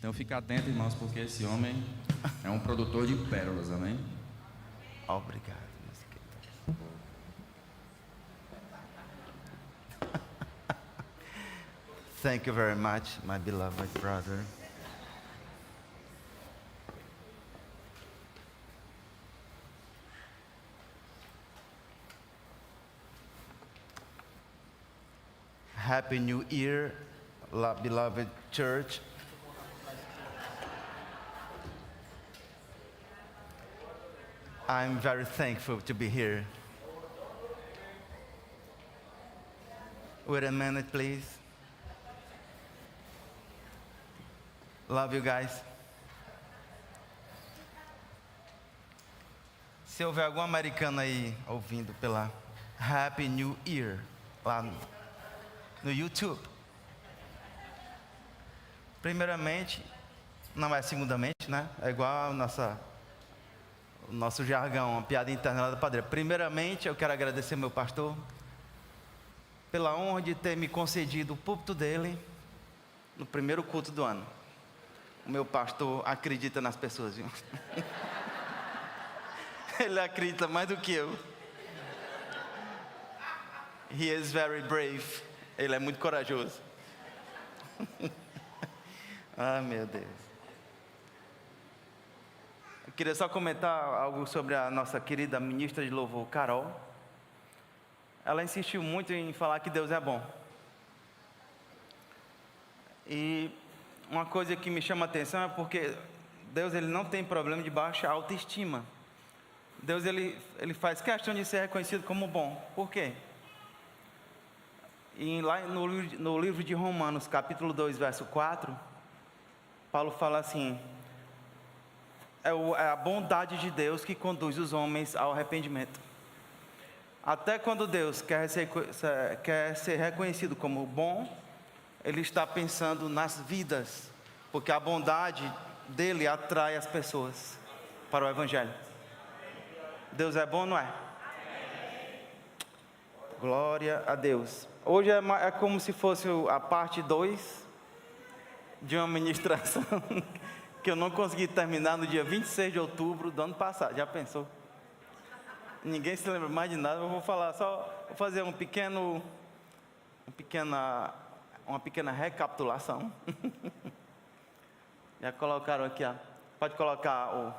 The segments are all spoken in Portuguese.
Então fica atento, irmãos, porque esse homem é um produtor de pérolas, amém? Obrigado, meus queridos. Thank you very much, my beloved brother. Happy New Year, beloved church. I'm very thankful to be here. Wait a minute, please. Love you guys. Se houver algum americano aí ouvindo pela Happy New Year lá no YouTube. Primeiramente, não é segundamente, né? É igual o nosso jargão, a piada interna lá da padeira. Primeiramente, eu quero agradecer meu pastor pela honra de ter me concedido o púlpito dele no primeiro culto do ano. O meu pastor acredita nas pessoas, viu? Ele acredita mais do que eu. He is very brave. Ele é muito corajoso. Ah, meu Deus. Eu queria só comentar algo sobre a nossa querida ministra de louvor, Carol. Ela insistiu muito em falar que Deus é bom. E uma coisa que me chama a atenção é porque Deus ele não tem problema de baixa autoestima. Deus ele faz questão de ser reconhecido como bom. Por quê? E lá no livro de Romanos, capítulo 2, verso 4, Paulo fala assim: é a bondade de Deus que conduz os homens ao arrependimento. Até quando Deus quer ser reconhecido como bom, Ele está pensando nas vidas, porque a bondade dele atrai as pessoas para o Evangelho. Deus é bom, não é? Glória a Deus. Hoje é como se fosse a parte 2 de uma ministração que eu não consegui terminar no dia 26 de outubro do ano passado. Já pensou? Ninguém se lembra mais de nada. Eu vou falar vou fazer uma pequena recapitulação. Já colocaram aqui, ó. Pode colocar o...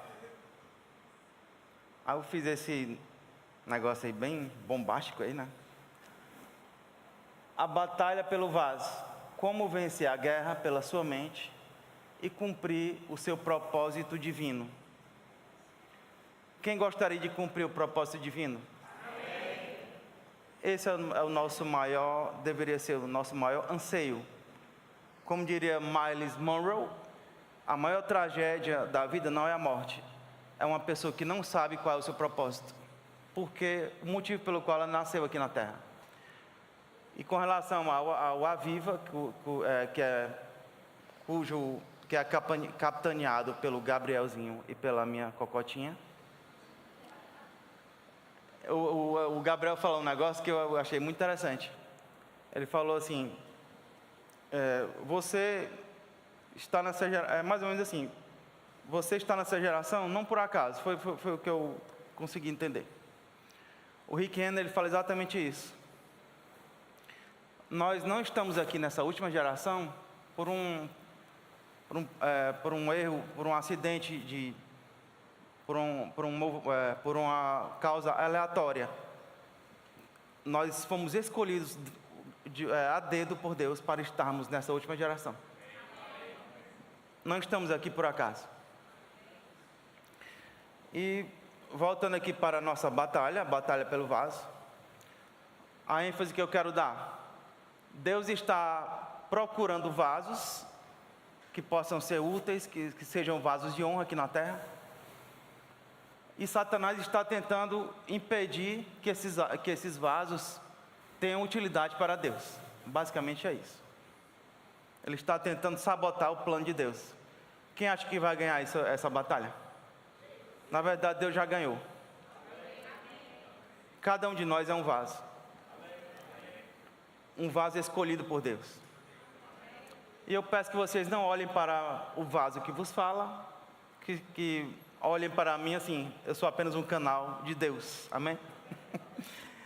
Aí eu fiz esse negócio aí bem bombástico aí, né? A batalha pelo vaso. Como vencer a guerra pela sua mente e cumprir o seu propósito divino. Quem gostaria de cumprir o propósito divino? Amém. Esse é o nosso maior, deveria ser o nosso maior anseio. Como diria Myles Munroe, a maior tragédia da vida não é a morte, é uma pessoa que não sabe qual é o seu propósito, porque o motivo pelo qual ela nasceu aqui na Terra. E com relação ao Aviva, que é capitaneado pelo Gabrielzinho e pela minha cocotinha, o Gabriel falou um negócio que eu achei muito interessante. Ele falou assim: você está nessa geração, mais ou menos assim, você está nessa geração não por acaso, foi o que eu consegui entender. O Rick Renner, ele fala exatamente isso. Nós não estamos aqui nessa última geração por um erro, por um acidente, por uma causa aleatória. Nós fomos escolhidos a dedo por Deus para estarmos nessa última geração. Não estamos aqui por acaso. E voltando aqui para a nossa batalha, a batalha pelo vaso, a ênfase que eu quero dar: Deus está procurando vasos que possam ser úteis, que sejam vasos de honra aqui na terra. E Satanás está tentando impedir que esses vasos tenham utilidade para Deus. Basicamente é isso. Ele está tentando sabotar o plano de Deus. Quem acha que vai ganhar essa batalha? Na verdade, Deus já ganhou. Cada um de nós é um vaso. Um vaso escolhido por Deus. E eu peço que vocês não olhem para o vaso que vos fala, que olhem para mim assim, eu sou apenas um canal de Deus, amém?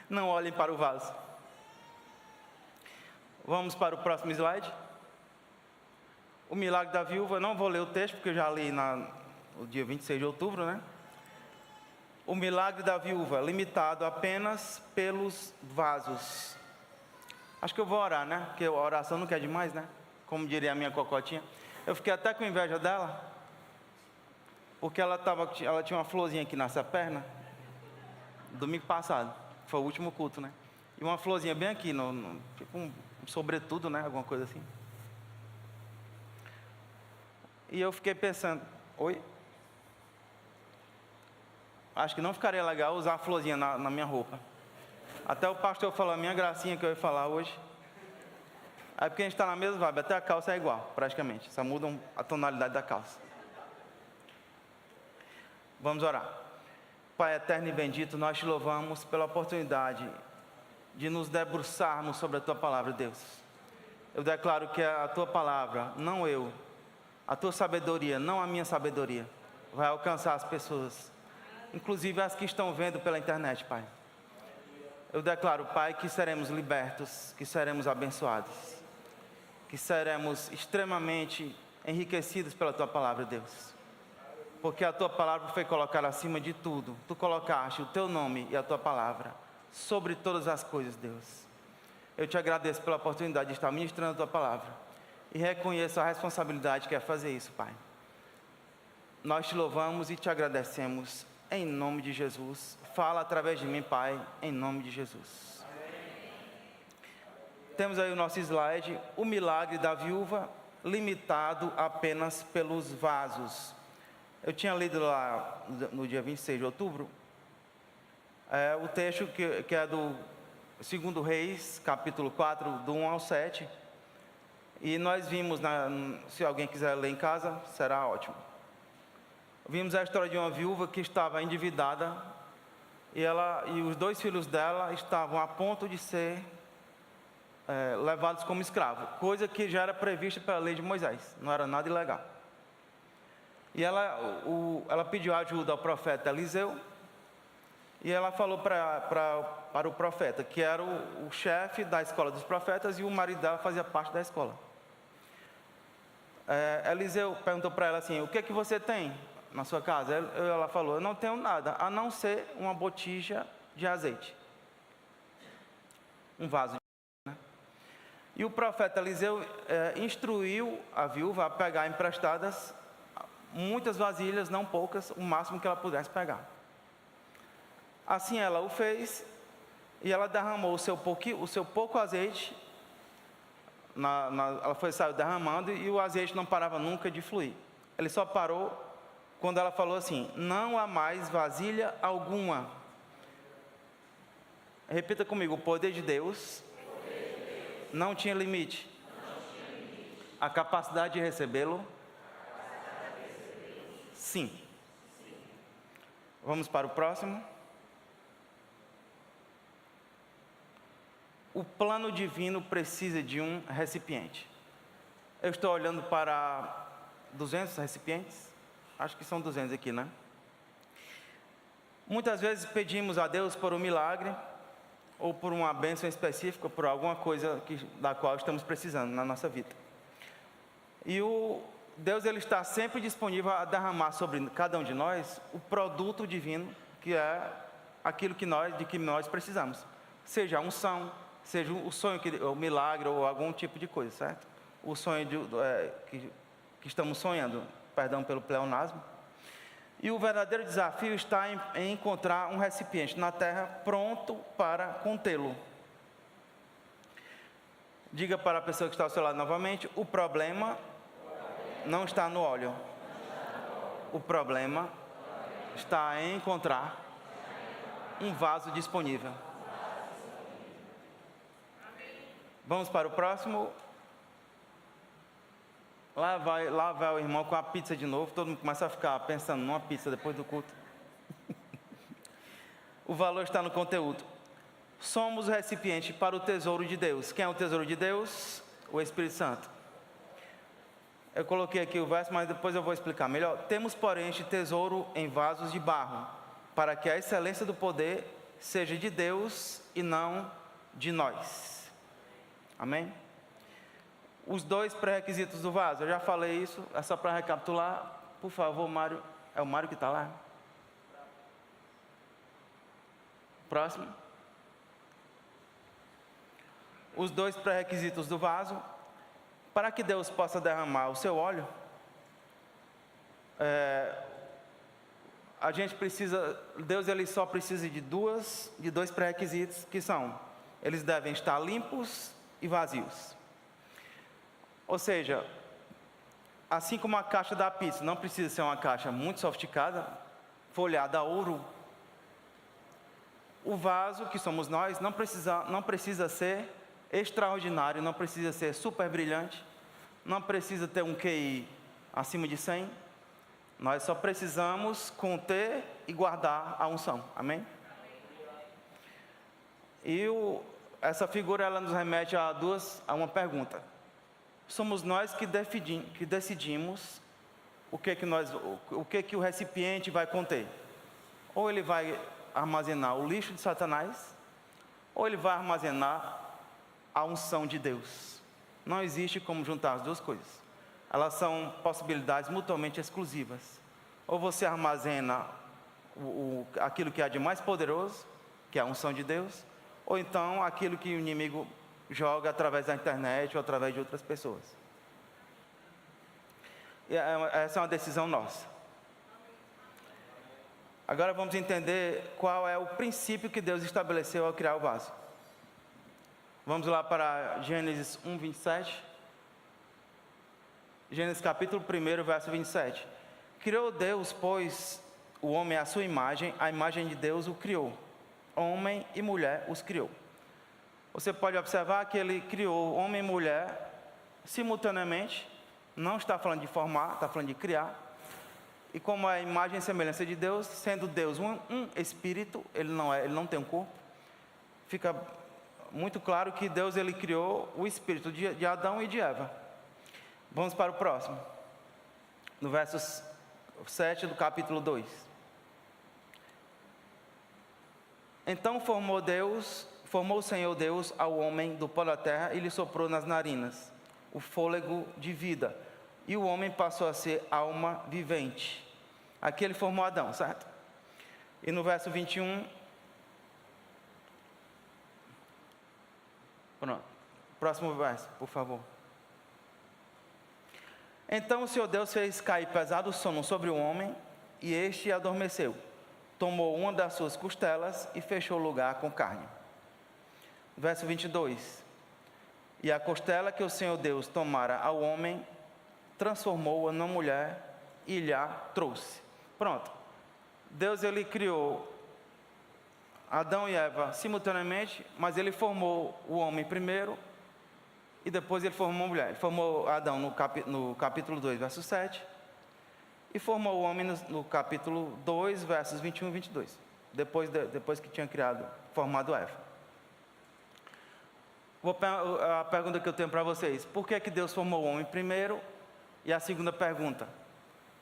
Não olhem para o vaso. Vamos para o próximo slide. O milagre da viúva, não vou ler o texto, porque eu já li no dia 26 de outubro, né? O milagre da viúva, limitado apenas pelos vasos. Acho que eu vou orar, né? Porque a oração não quer demais, né? Como diria a minha cocotinha. Eu fiquei até com inveja dela, porque ela tinha uma florzinha aqui nessa perna, domingo passado, foi o último culto, né? E uma florzinha bem aqui, tipo um sobretudo, né? Alguma coisa assim. E eu fiquei pensando, oi? Acho que não ficaria legal usar a florzinha na minha roupa. Até o pastor falou a minha gracinha que eu ia falar hoje. Aí porque a gente está na mesma vibe, até a calça é igual, praticamente. Só mudam a tonalidade da calça. Vamos orar. Pai eterno e bendito, nós te louvamos pela oportunidade de nos debruçarmos sobre a tua palavra, Deus. Eu declaro que a tua palavra, não eu, a tua sabedoria, não a minha sabedoria, vai alcançar as pessoas, inclusive as que estão vendo pela internet, Pai. Eu declaro, Pai, que seremos libertos, que seremos abençoados, que seremos extremamente enriquecidos pela tua palavra, Deus. Porque a tua palavra foi colocada acima de tudo. Tu colocaste o teu nome e a tua palavra sobre todas as coisas, Deus. Eu te agradeço pela oportunidade de estar ministrando a tua palavra e reconheço a responsabilidade que é fazer isso, Pai. Nós te louvamos e te agradecemos em nome de Jesus. Fala através de mim, Pai, em nome de Jesus. Temos aí o nosso slide, o milagre da viúva, limitado apenas pelos vasos. Eu tinha lido lá no dia 26 de outubro, o texto que é do 2 Reis, capítulo 4, do 1 ao 7. E nós vimos, se alguém quiser ler em casa, será ótimo. Vimos a história de uma viúva que estava endividada, e os 2 filhos dela estavam a ponto de ser levados como escravos, coisa que já era prevista pela lei de Moisés, não era nada ilegal. E ela pediu ajuda ao profeta Eliseu, e ela falou para o profeta, que era o chefe da escola dos profetas, e o marido dela fazia parte da escola. Eliseu perguntou para ela assim, o que é que você tem na sua casa? Ela falou, eu não tenho nada, a não ser uma botija de azeite. Um vaso de azeite, né? E o profeta Eliseu instruiu a viúva a pegar emprestadas muitas vasilhas, não poucas, o máximo que ela pudesse pegar. Assim ela o fez, e ela derramou o seu pouco azeite, ela saiu derramando, e o azeite não parava nunca de fluir. Ele só parou quando ela falou assim, não há mais vasilha alguma. Repita comigo, o poder de Deus não tinha limite. A capacidade de recebê-lo, sim. Vamos para o próximo. O plano divino precisa de um recipiente. Eu estou olhando para 200 recipientes. Acho que são 200 aqui, né? Muitas vezes pedimos a Deus por um milagre, ou por uma bênção específica, por alguma coisa da qual estamos precisando na nossa vida. E Deus ele está sempre disponível a derramar sobre cada um de nós o produto divino, que é aquilo de que nós precisamos. Seja a unção, seja o sonho, o milagre ou algum tipo de coisa, certo? O sonho que estamos sonhando, perdão pelo pleonasmo. E o verdadeiro desafio está em encontrar um recipiente na terra pronto para contê-lo. Diga para a pessoa que está ao seu lado novamente, o problema não está no óleo. O problema está em encontrar um vaso disponível. Vamos para o próximo. Lá vai o irmão com a pizza de novo. Todo mundo começa a ficar pensando numa pizza depois do culto. O valor está no conteúdo. Somos o recipiente para o tesouro de Deus. Quem é o tesouro de Deus? O Espírito Santo. Eu coloquei aqui o verso, mas depois eu vou explicar melhor. Temos, porém, este tesouro em vasos de barro, para que a excelência do poder seja de Deus e não de nós. Amém? Os dois pré-requisitos do vaso, eu já falei isso, é só para recapitular. Por favor, Mário. É o Mário que está lá? Próximo. Os dois pré-requisitos do vaso. Para que Deus possa derramar o seu óleo, a gente precisa, Deus ele só precisa de dois pré-requisitos, que são, eles devem estar limpos e vazios. Ou seja, assim como a caixa da pizza não precisa ser uma caixa muito sofisticada, folhada a ouro, o vaso, que somos nós, não precisa ser extraordinário, não precisa ser super brilhante, não precisa ter um QI acima de 100, nós só precisamos conter e guardar a unção, amém? E essa figura ela nos remete a uma pergunta. Somos nós que decidimos o que o recipiente vai conter. Ou ele vai armazenar o lixo de Satanás, ou ele vai armazenar a unção de Deus. Não existe como juntar as duas coisas. Elas são possibilidades mutuamente exclusivas. Ou você armazena aquilo que há de mais poderoso, que é a unção de Deus, ou então aquilo que o inimigo joga através da internet ou através de outras pessoas. E essa é uma decisão nossa. Agora vamos entender qual é o princípio que Deus estabeleceu ao criar o vaso. Vamos lá para Gênesis 1, 27. Gênesis capítulo 1, verso 27. Criou Deus, pois, o homem à sua imagem, a imagem de Deus o criou. Homem e mulher os criou. Você pode observar que ele criou homem e mulher simultaneamente. Não está falando de formar, está falando de criar. E como é a imagem e semelhança de Deus, sendo Deus um espírito, ele não tem um corpo, fica muito claro que Deus ele criou o espírito de Adão e de Eva. Vamos para o próximo. No verso 7 do capítulo 2. Então formou o Senhor Deus ao homem do pó da terra e lhe soprou nas narinas o fôlego de vida. E o homem passou a ser alma vivente. Aqui ele formou Adão, certo? E no verso 21... Pronto. Próximo verso, por favor. Então o Senhor Deus fez cair pesado sono sobre o homem, e este adormeceu. Tomou uma das suas costelas e fechou o lugar com carne. Verso 22. E a costela que o Senhor Deus tomara ao homem, transformou-a numa mulher e lhe a trouxe. Pronto. Deus ele criou Adão e Eva simultaneamente, mas ele formou o homem primeiro e depois ele formou a mulher. Ele formou Adão no capítulo 2, verso 7, e formou o homem no capítulo 2, versos 21 e 22, depois que tinha formado Eva. A pergunta que eu tenho para vocês: por que Deus formou o homem primeiro? E a segunda pergunta: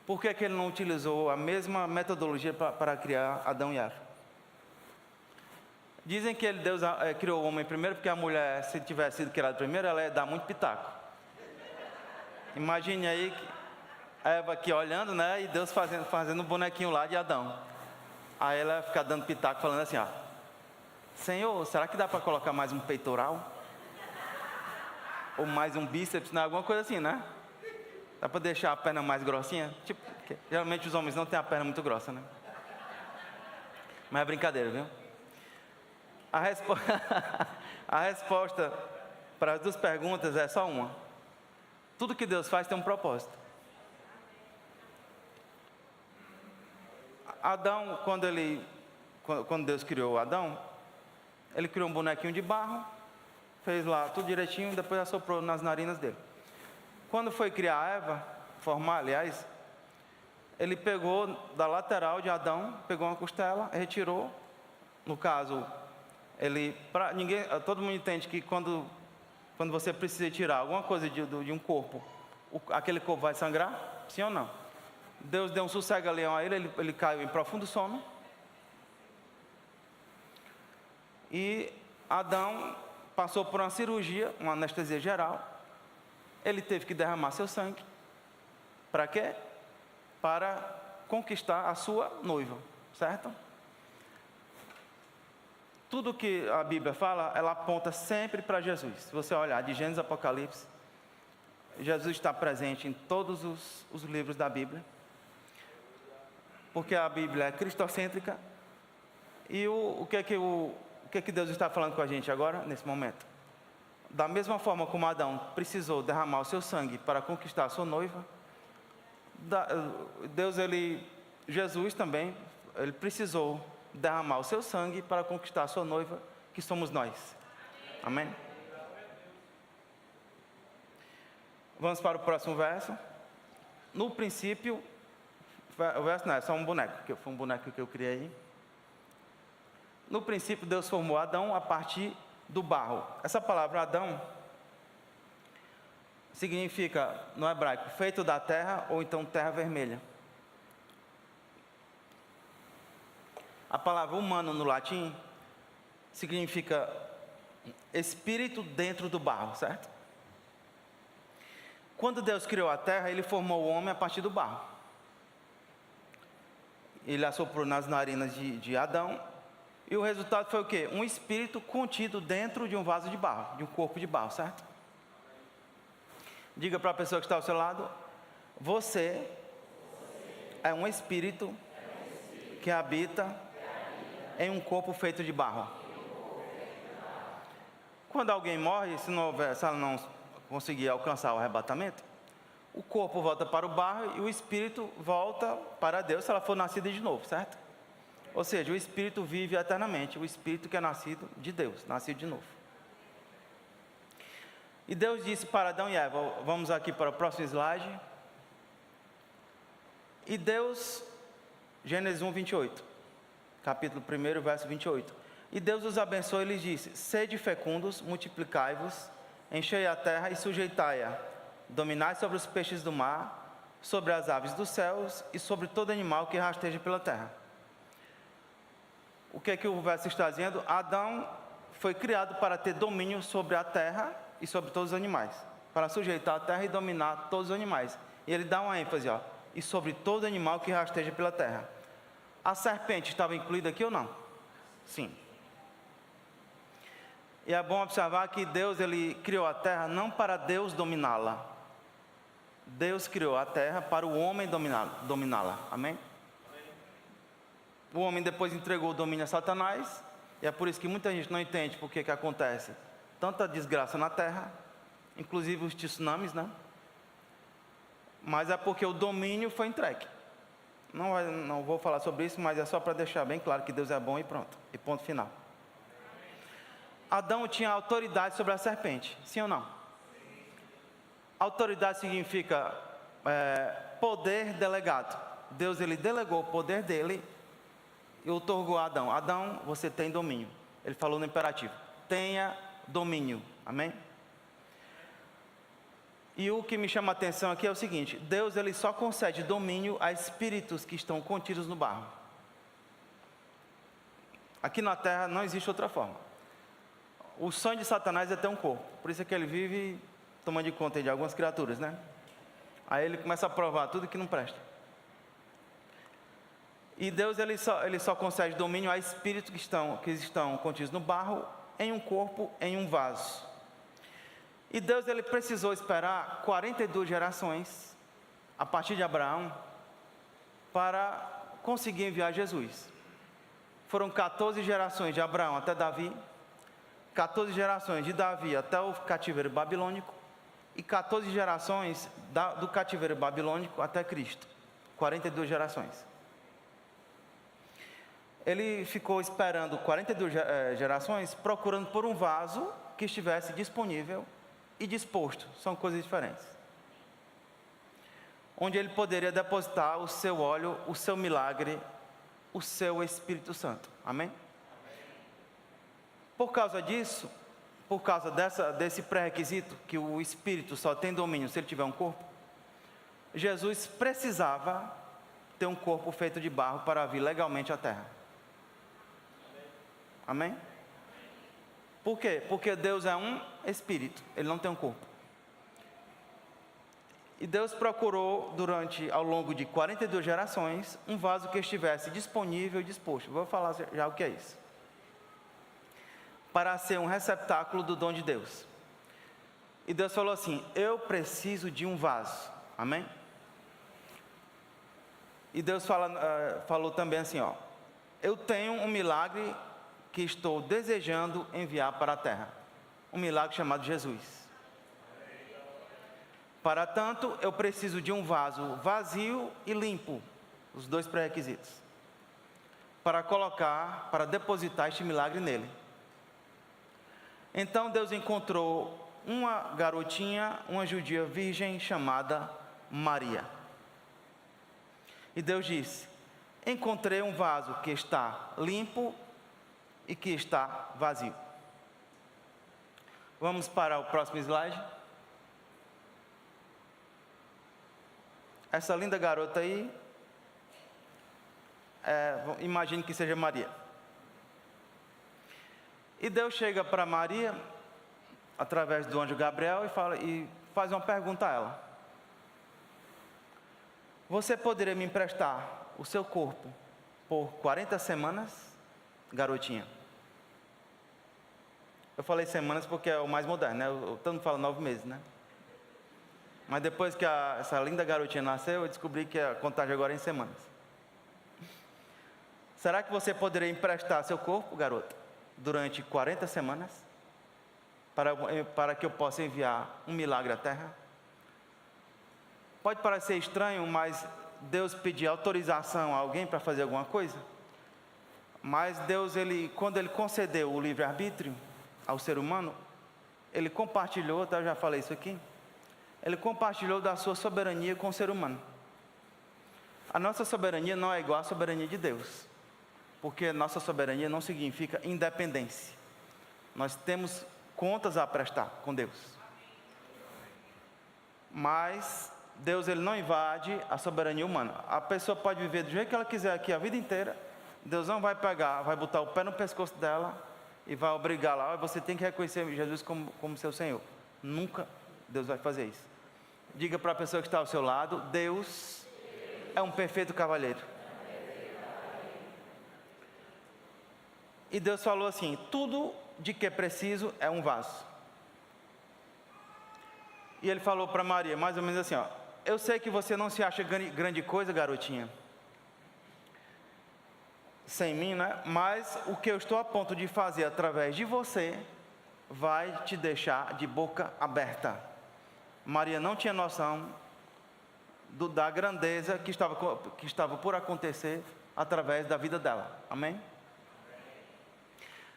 por que ele não utilizou a mesma metodologia para criar Adão e Eva? Dizem que Deus criou o homem primeiro porque a mulher, se tivesse sido criada primeiro, ela ia dar muito pitaco. Imagine aí a Eva aqui olhando, né? E Deus fazendo um bonequinho lá de Adão. Aí ela ia ficar dando pitaco, falando assim, ó: Senhor, será que dá para colocar mais um peitoral? Ou mais um bíceps, né? Alguma coisa assim, né? Dá para deixar a perna mais grossinha? Tipo, geralmente os homens não têm a perna muito grossa, né? Mas é brincadeira, viu? A resposta para as duas perguntas é só uma. Tudo que Deus faz tem um propósito. Adão, quando Deus criou Adão, ele criou um bonequinho de barro, fez lá tudo direitinho, depois assoprou nas narinas dele. Quando foi criar Eva, aliás, ele pegou da lateral de Adão, pegou uma costela, retirou. No caso, todo mundo entende que quando você precisa tirar alguma coisa de um corpo aquele corpo vai sangrar? Sim ou não? Deus deu um sossega-leão a ele caiu em profundo sono. E Adão passou por uma cirurgia, uma anestesia geral. Ele teve que derramar seu sangue. Para quê? Para conquistar a sua noiva, certo? Tudo que a Bíblia fala, ela aponta sempre para Jesus. Se você olhar de Gênesis a Apocalipse, Jesus está presente em todos os livros da Bíblia. Porque a Bíblia é cristocêntrica. E o que é que Deus está falando com a gente agora, nesse momento? Da mesma forma como Adão precisou derramar o seu sangue para conquistar a sua noiva, Jesus também, ele precisou derramar o seu sangue para conquistar a sua noiva, que somos nós. Amém? Vamos para o próximo verso. No princípio, o verso não é só um boneco, que foi um boneco que eu criei. No princípio, Deus formou Adão a partir do barro. Essa palavra Adão significa, no hebraico, feito da terra ou então terra vermelha. A palavra humano no latim significa espírito dentro do barro, certo? Quando Deus criou a terra, Ele formou o homem a partir do barro. Ele assoprou nas narinas de Adão. E o resultado foi o quê? Um espírito contido dentro de um vaso de barro, de um corpo de barro, certo? Diga para a pessoa que está ao seu lado: você é um espírito que habita em um corpo feito de barro. Quando alguém morre, se ela não conseguir alcançar o arrebatamento, o corpo volta para o barro e o espírito volta para Deus, se ela for nascida de novo, certo? Ou seja, o espírito vive eternamente, o espírito que é nascido de Deus, nascido de novo. E Deus disse para Adão e Eva, vamos aqui para o próximo slide. E Deus, Gênesis 1, 28, capítulo 1, verso 28. E Deus os abençoou e lhes disse: sede fecundos, multiplicai-vos, enchei a terra e sujeitai-a, dominai sobre os peixes do mar, sobre as aves dos céus e sobre todo animal que rasteja pela terra. O que é que o verso está dizendo? Adão foi criado para ter domínio sobre a terra e sobre todos os animais, para sujeitar a terra e dominar todos os animais. E ele dá uma ênfase, e sobre todo animal que rasteja pela terra. A serpente estava incluída aqui ou não? Sim. E é bom observar que Deus, ele criou a terra não para Deus dominá-la. Deus criou a terra para o homem dominá-la. Amém? O homem depois entregou o domínio a Satanás, e é por isso que muita gente não entende por que acontece tanta desgraça na terra, inclusive os tsunamis, né? Mas é porque o domínio foi entregue. Não vou falar sobre isso, mas é só para deixar bem claro que Deus é bom e pronto, e ponto final. Adão tinha autoridade sobre a serpente, sim ou não? Autoridade significa poder delegado. Deus, ele delegou o poder dele e outorgou a Adão. Adão, você tem domínio. Ele falou no imperativo: tenha domínio. Amém? E o que me chama a atenção aqui é o seguinte: Deus, ele só concede domínio a espíritos que estão contidos no barro. Aqui na terra não existe outra forma. O sonho de Satanás é ter um corpo. Por isso é que ele vive tomando de conta de algumas criaturas, né? Aí ele começa a provar tudo que não presta. E Deus, ele só concede domínio a espíritos que estão contidos no barro, em um corpo, em um vaso. E Deus, ele precisou esperar 42 gerações, a partir de Abraão, para conseguir enviar Jesus. Foram 14 gerações de Abraão até Davi, 14 gerações de Davi até o cativeiro babilônico, e 14 gerações do cativeiro babilônico até Cristo. 42 gerações. Ele ficou esperando 42 gerações, procurando por um vaso que estivesse disponível e disposto. São coisas diferentes. Onde ele poderia depositar o seu óleo, o seu milagre, o seu Espírito Santo. Amém? Por causa disso, por causa desse pré-requisito, que o Espírito só tem domínio se ele tiver um corpo, Jesus precisava ter um corpo feito de barro para vir legalmente à terra. Amém? Por quê? Porque Deus é um espírito, ele não tem um corpo. E Deus procurou ao longo de 42 gerações, um vaso que estivesse disponível e disposto. Vou falar já o que é isso. Para ser um receptáculo do dom de Deus. E Deus falou assim: eu preciso de um vaso. Amém? E Deus falou também assim, eu tenho um milagre que estou desejando enviar para a terra. Um milagre chamado Jesus. Para tanto, eu preciso de um vaso vazio e limpo, os dois pré-requisitos, para depositar este milagre nele. Então Deus encontrou uma garotinha, uma judia virgem chamada Maria. E Deus disse: encontrei um vaso que está limpo e que está vazio. Vamos para o próximo slide. Essa linda garota aí, imagine que seja Maria. E Deus chega para Maria, através do anjo Gabriel, e faz uma pergunta a ela: você poderia me emprestar o seu corpo por 40 semanas, garotinha? Eu falei semanas porque é o mais moderno, né? Todo mundo fala 9 meses, né? Mas depois que essa linda garotinha nasceu, eu descobri que a contagem agora é em semanas. Será que você poderia emprestar seu corpo, garota, durante 40 semanas? Para que eu possa enviar um milagre à terra? Pode parecer estranho, mas Deus pedir autorização a alguém para fazer alguma coisa? Mas Deus, quando Ele concedeu o livre-arbítrio ao ser humano, Ele compartilhou, eu já falei isso aqui, Ele compartilhou da sua soberania com o ser humano. A nossa soberania não é igual à soberania de Deus, porque nossa soberania não significa independência. Nós temos contas a prestar com Deus. Mas Deus, Ele não invade a soberania humana. A pessoa pode viver do jeito que ela quiser aqui a vida inteira. Deus não vai pegar, vai botar o pé no pescoço dela e vai obrigá-la: você tem que reconhecer Jesus como seu Senhor. Nunca Deus vai fazer isso. Diga para a pessoa que está ao seu lado: Deus é um perfeito cavalheiro. E Deus falou assim: tudo de que preciso é um vaso. E Ele falou para Maria, mais ou menos assim: eu sei que você não se acha grande coisa, garotinha, sem mim, né? Mas o que eu estou a ponto de fazer através de você vai te deixar de boca aberta. Maria não tinha noção da grandeza que estava por acontecer através da vida dela. Amém?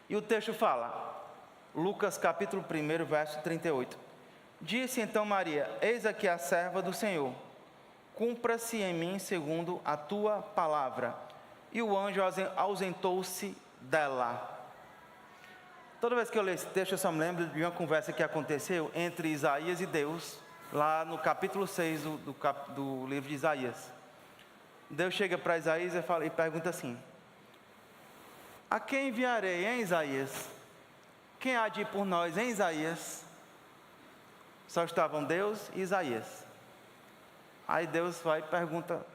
E o texto fala, Lucas capítulo 1, verso 38. Disse então Maria: eis aqui a serva do Senhor, cumpra-se em mim segundo a tua palavra. E o anjo ausentou-se dela. Toda vez que eu leio esse texto, eu só me lembro de uma conversa que aconteceu entre Isaías e Deus, lá no capítulo 6 do livro de Isaías. Deus chega para Isaías e pergunta assim: a quem enviarei, hein, Isaías? Quem há de ir por nós, hein, Isaías? Só estavam Deus e Isaías. Aí Deus vai e pergunta: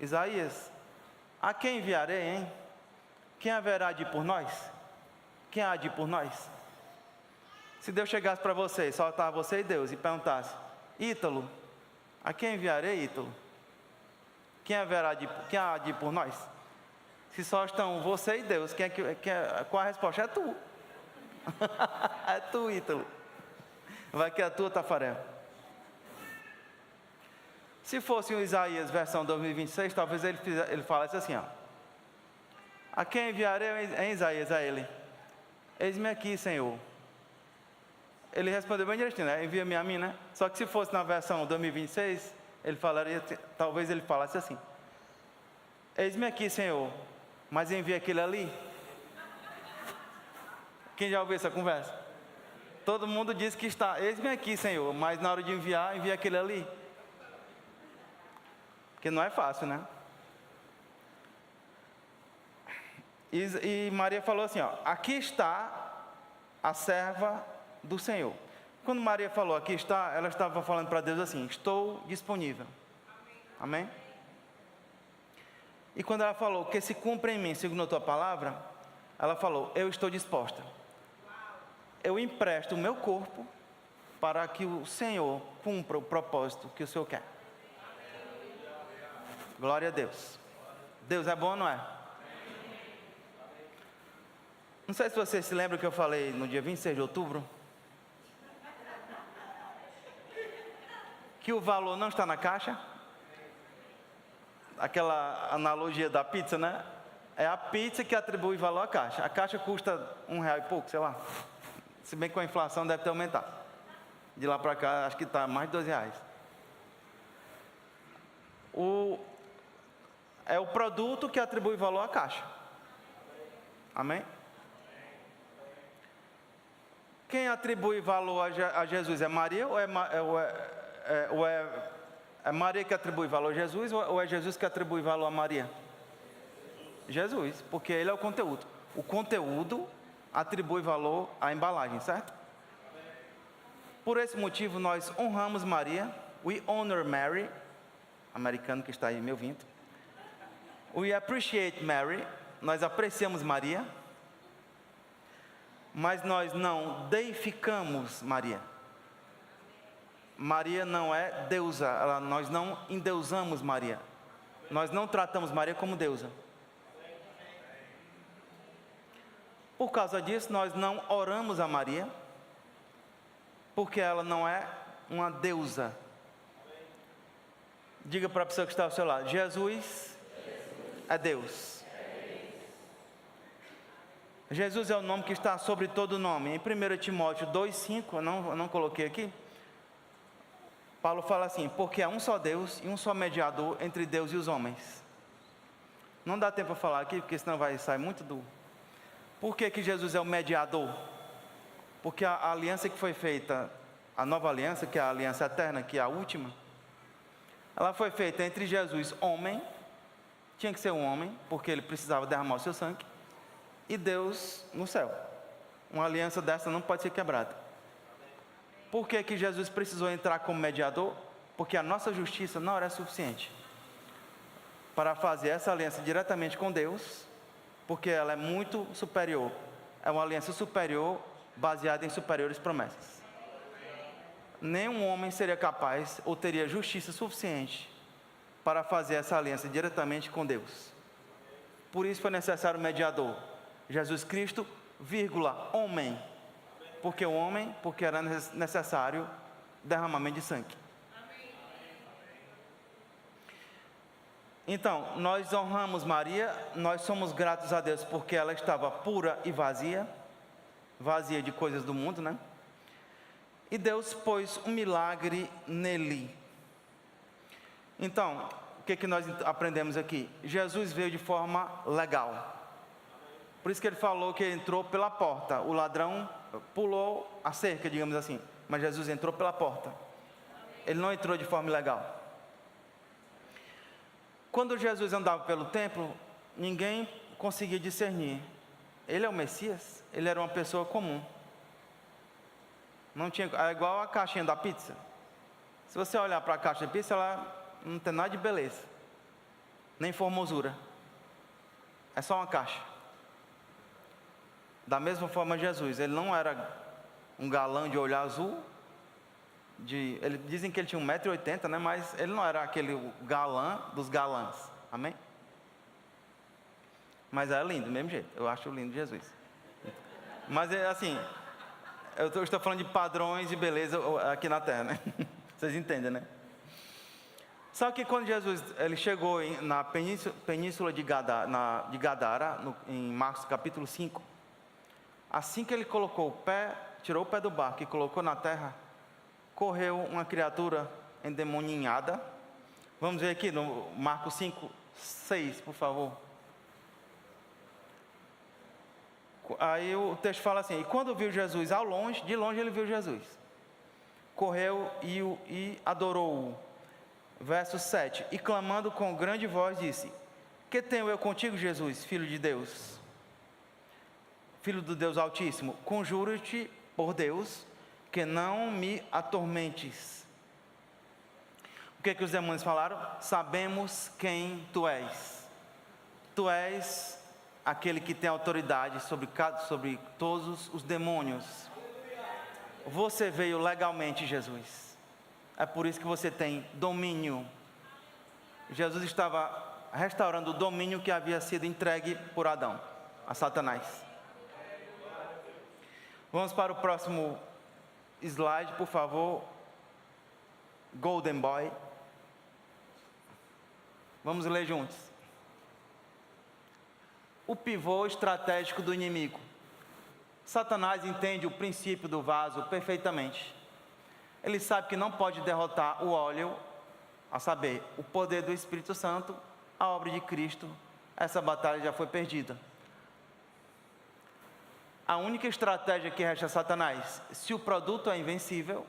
Isaías, a quem enviarei, hein? Quem haverá de ir por nós? Quem há de ir por nós? Se Deus chegasse para você, só estava você e Deus, e perguntasse: Ítalo, a quem enviarei, Ítalo? Quem há de ir por nós? Se só estão você e Deus, qual a resposta? É tu. É tu, Ítalo. Vai que é a tua, Tafarel. Se fosse o Isaías versão 2026, talvez ele falasse assim: a quem enviarei, em Isaías, a ele? Eis-me aqui, Senhor. Ele respondeu bem direitinho, né? Envia-me a mim, né? Só que se fosse na versão 2026, talvez ele falasse assim: eis-me aqui, Senhor, mas envia aquele ali. Quem já ouviu essa conversa? Todo mundo diz que está: eis-me aqui, Senhor, mas na hora de envia aquele ali. Porque não é fácil, né? E Maria falou assim, ó, aqui está a serva do Senhor. Quando Maria falou, aqui está, ela estava falando para Deus assim, estou disponível. Amém? E quando ela falou, que se cumpra em mim, segundo a tua palavra, ela falou, eu estou disposta. Eu empresto o meu corpo para que o Senhor cumpra o propósito que o Senhor quer. Glória a Deus. Deus é bom, não é? Não sei se você se lembra que eu falei no dia 26 de outubro. Que o valor não está na caixa. Aquela analogia da pizza, né? É a pizza que atribui valor à caixa. A caixa custa R$1 e pouco, sei lá. Se bem que com a inflação deve ter aumentado. De lá para cá, acho que está mais de R$2. É o produto que atribui valor à caixa. Amém? Quem atribui valor a Jesus é Maria ou é Maria que atribui valor a Jesus ou é Jesus que atribui valor a Maria? Jesus, porque ele é o conteúdo. O conteúdo atribui valor à embalagem, certo? Por esse motivo nós honramos Maria. We honor Mary. Americano que está aí me ouvindo. We appreciate Mary. Nós apreciamos Maria. Mas nós não deificamos Maria. Maria não é deusa, nós não endeusamos Maria. Nós não tratamos Maria como deusa. Por causa disso, nós não oramos a Maria, porque ela não é uma deusa. Diga para a pessoa que está ao seu lado, Jesus é Deus. Jesus é o nome que está sobre todo nome. Em 1 Timóteo 2,5, eu não coloquei aqui. Paulo fala assim, porque há um só Deus e um só mediador entre Deus e os homens. Não dá tempo para falar aqui, porque senão vai sair muito do... Por que Jesus é o mediador? Porque a aliança que foi feita, a nova aliança, que é a aliança eterna, que é a última, ela foi feita entre Jesus, homem, tinha que ser um homem, porque ele precisava derramar o seu sangue, e Deus no céu. Uma aliança dessa não pode ser quebrada. Por que Jesus precisou entrar como mediador? Porque a nossa justiça não era suficiente para fazer essa aliança diretamente com Deus, porque ela é muito superior. É uma aliança superior, baseada em superiores promessas. Nenhum homem seria capaz ou teria justiça suficiente para fazer essa aliança diretamente com Deus. Por isso foi necessário um mediador. Jesus Cristo, homem. Porque o homem, porque era necessário derramamento de sangue. Então, nós honramos Maria, nós somos gratos a Deus porque ela estava pura e vazia de coisas do mundo, né? E Deus pôs um milagre nele. Então, o que nós aprendemos aqui? Jesus veio de forma legal. Por isso que ele falou que entrou pela porta. O ladrão pulou a cerca, digamos assim. Mas Jesus entrou pela porta. Ele não entrou de forma ilegal. Quando Jesus andava pelo templo, ninguém conseguia discernir. Ele é o Messias? Ele era uma pessoa comum. Não tinha, é igual a caixinha da pizza. Se você olhar para a caixa de pizza, ela não tem nada de beleza. Nem formosura. É só uma caixa. Da mesma forma Jesus, ele não era um galã de olho azul, dizem que ele tinha 1,80 m, né? Mas ele não era aquele galã dos galãs, amém? Mas é lindo, do mesmo jeito, eu acho lindo Jesus. Mas assim, eu estou falando de padrões de beleza aqui na terra, né? Vocês entendem, né? Só que quando Jesus ele chegou na península de Gadara, em Marcos capítulo 5, assim que ele colocou o pé, tirou o pé do barco e colocou na terra, correu uma criatura endemoninhada. Vamos ver aqui no Marcos 5, 6, por favor. Aí o texto fala assim, e quando viu Jesus ao longe, de longe ele viu Jesus. Correu e adorou-o. Verso 7. E clamando com grande voz disse: Que tenho eu contigo, Jesus, Filho de Deus, Filho do Deus Altíssimo? Conjuro-te por Deus, que não me atormentes. O que os demônios falaram? Sabemos quem tu és. Tu és aquele que tem autoridade sobre todos os demônios. Você veio legalmente, Jesus. É por isso que você tem domínio. Jesus estava restaurando o domínio que havia sido entregue por Adão a Satanás. Vamos para o próximo slide, por favor. Golden Boy. Vamos ler juntos. O pivô estratégico do inimigo. Satanás entende o princípio do vaso perfeitamente. Ele sabe que não pode derrotar o óleo, a saber, o poder do Espírito Santo, a obra de Cristo. Essa batalha já foi perdida. A única estratégia que resta a Satanás, se o produto é invencível,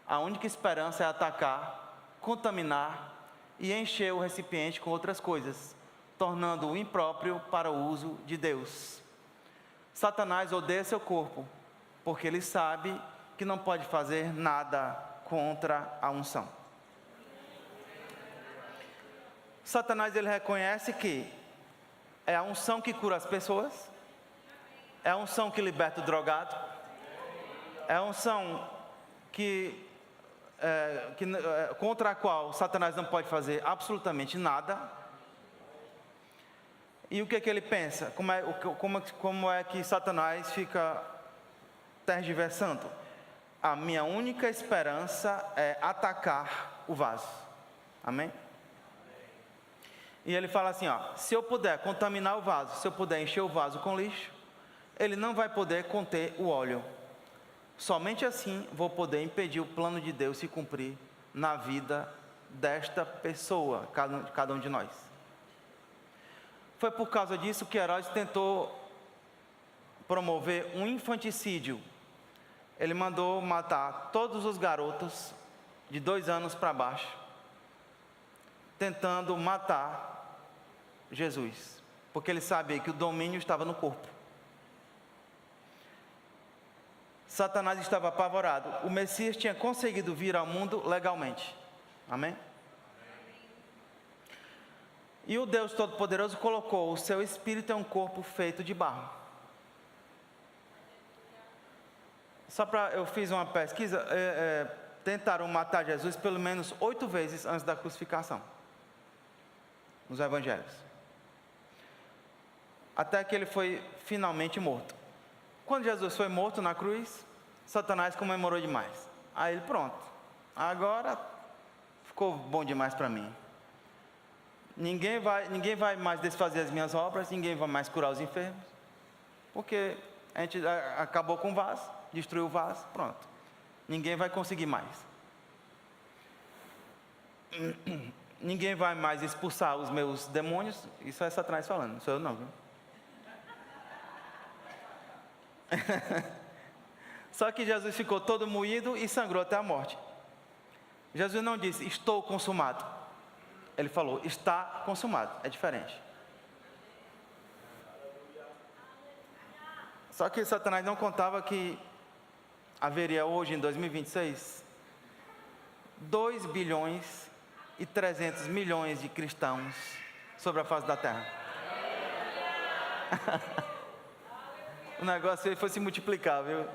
a única esperança é atacar, contaminar e encher o recipiente com outras coisas, tornando-o impróprio para o uso de Deus. Satanás odeia seu corpo, porque ele sabe que não pode fazer nada contra a unção. Satanás, ele reconhece que é a unção que cura as pessoas, é a unção que liberta o drogado, é a unção contra a qual Satanás não pode fazer absolutamente nada. E o que ele pensa? Como é que Satanás fica tergiversando? A minha única esperança é atacar o vaso. Amém? E ele fala assim, se eu puder contaminar o vaso, se eu puder encher o vaso com lixo, ele não vai poder conter o óleo. Somente assim vou poder impedir o plano de Deus se cumprir na vida desta pessoa, cada um de nós. Foi por causa disso que Herodes tentou promover um infanticídio. Ele mandou matar todos os garotos de 2 anos para baixo, tentando matar Jesus, porque ele sabia que o domínio estava no corpo. Satanás estava apavorado. O Messias tinha conseguido vir ao mundo legalmente. Amém? E o Deus Todo-Poderoso colocou o seu espírito em um corpo feito de barro. Eu fiz uma pesquisa, tentaram matar Jesus pelo menos 8 vezes antes da crucificação, nos evangelhos, até que ele foi finalmente morto. Quando Jesus foi morto na cruz, Satanás comemorou demais. Aí ele, pronto, agora ficou bom demais para mim. Ninguém vai mais desfazer as minhas obras, ninguém vai mais curar os enfermos, porque a gente acabou com o vaso, destruiu o vaso, pronto. Ninguém vai conseguir mais. Ninguém vai mais expulsar os meus demônios. Isso é Satanás falando, não sou eu não, viu? Só que Jesus ficou todo moído e sangrou até a morte. Jesus não disse, estou consumado. Ele falou, está consumado. É diferente. Só que Satanás não contava que haveria hoje, em 2026, 2 bilhões e 300 milhões de cristãos sobre a face da terra. O negócio aí foi se multiplicar, viu?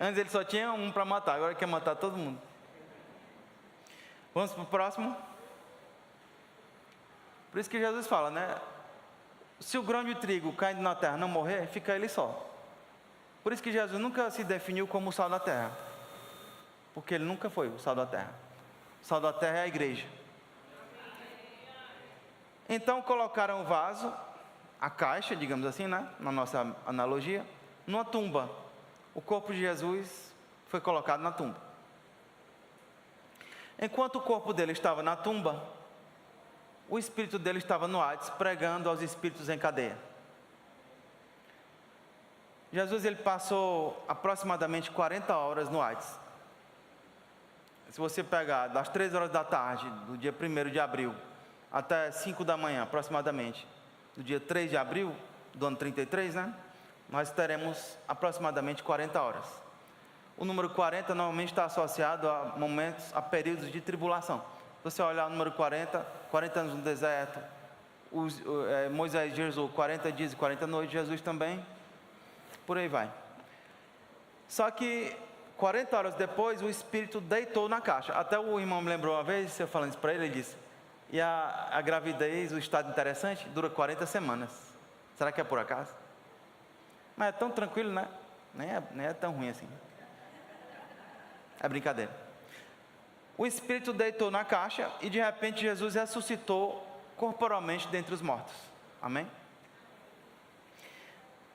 Antes ele só tinha um para matar, agora ele quer matar todo mundo. Vamos para o próximo. Por isso que Jesus fala, né? Se o grão de trigo caindo na terra não morrer, fica ele só. Por isso que Jesus nunca se definiu como o sal da terra, porque ele nunca foi o sal da terra. O sal da terra é a igreja. Então colocaram o vaso, a caixa, digamos assim, né? Na nossa analogia, numa tumba. O corpo de Jesus foi colocado na tumba. Enquanto o corpo dele estava na tumba, o espírito dele estava no Hades, pregando aos espíritos em cadeia. Jesus, ele passou aproximadamente 40 horas no Hades, se você pegar das 3 horas da tarde, do dia 1º de abril, até 5 da manhã, aproximadamente, do dia 3 de abril, do ano 33, né? Nós teremos aproximadamente 40 horas. O número 40 normalmente está associado a momentos, a períodos de tribulação. Se você olhar o número 40, 40 anos no deserto, Moisés jejuou 40 dias e 40 noites, Jesus também, por aí vai. Só que 40 horas depois, o Espírito deitou na caixa. Até o irmão me lembrou uma vez, eu falando isso para ele, ele disse, e a gravidez, o estado interessante, dura 40 semanas. Será que é por acaso? Mas é tão tranquilo, né? Nem é tão ruim assim. É brincadeira. O Espírito deitou na caixa e de repente Jesus ressuscitou corporalmente dentre os mortos. Amém?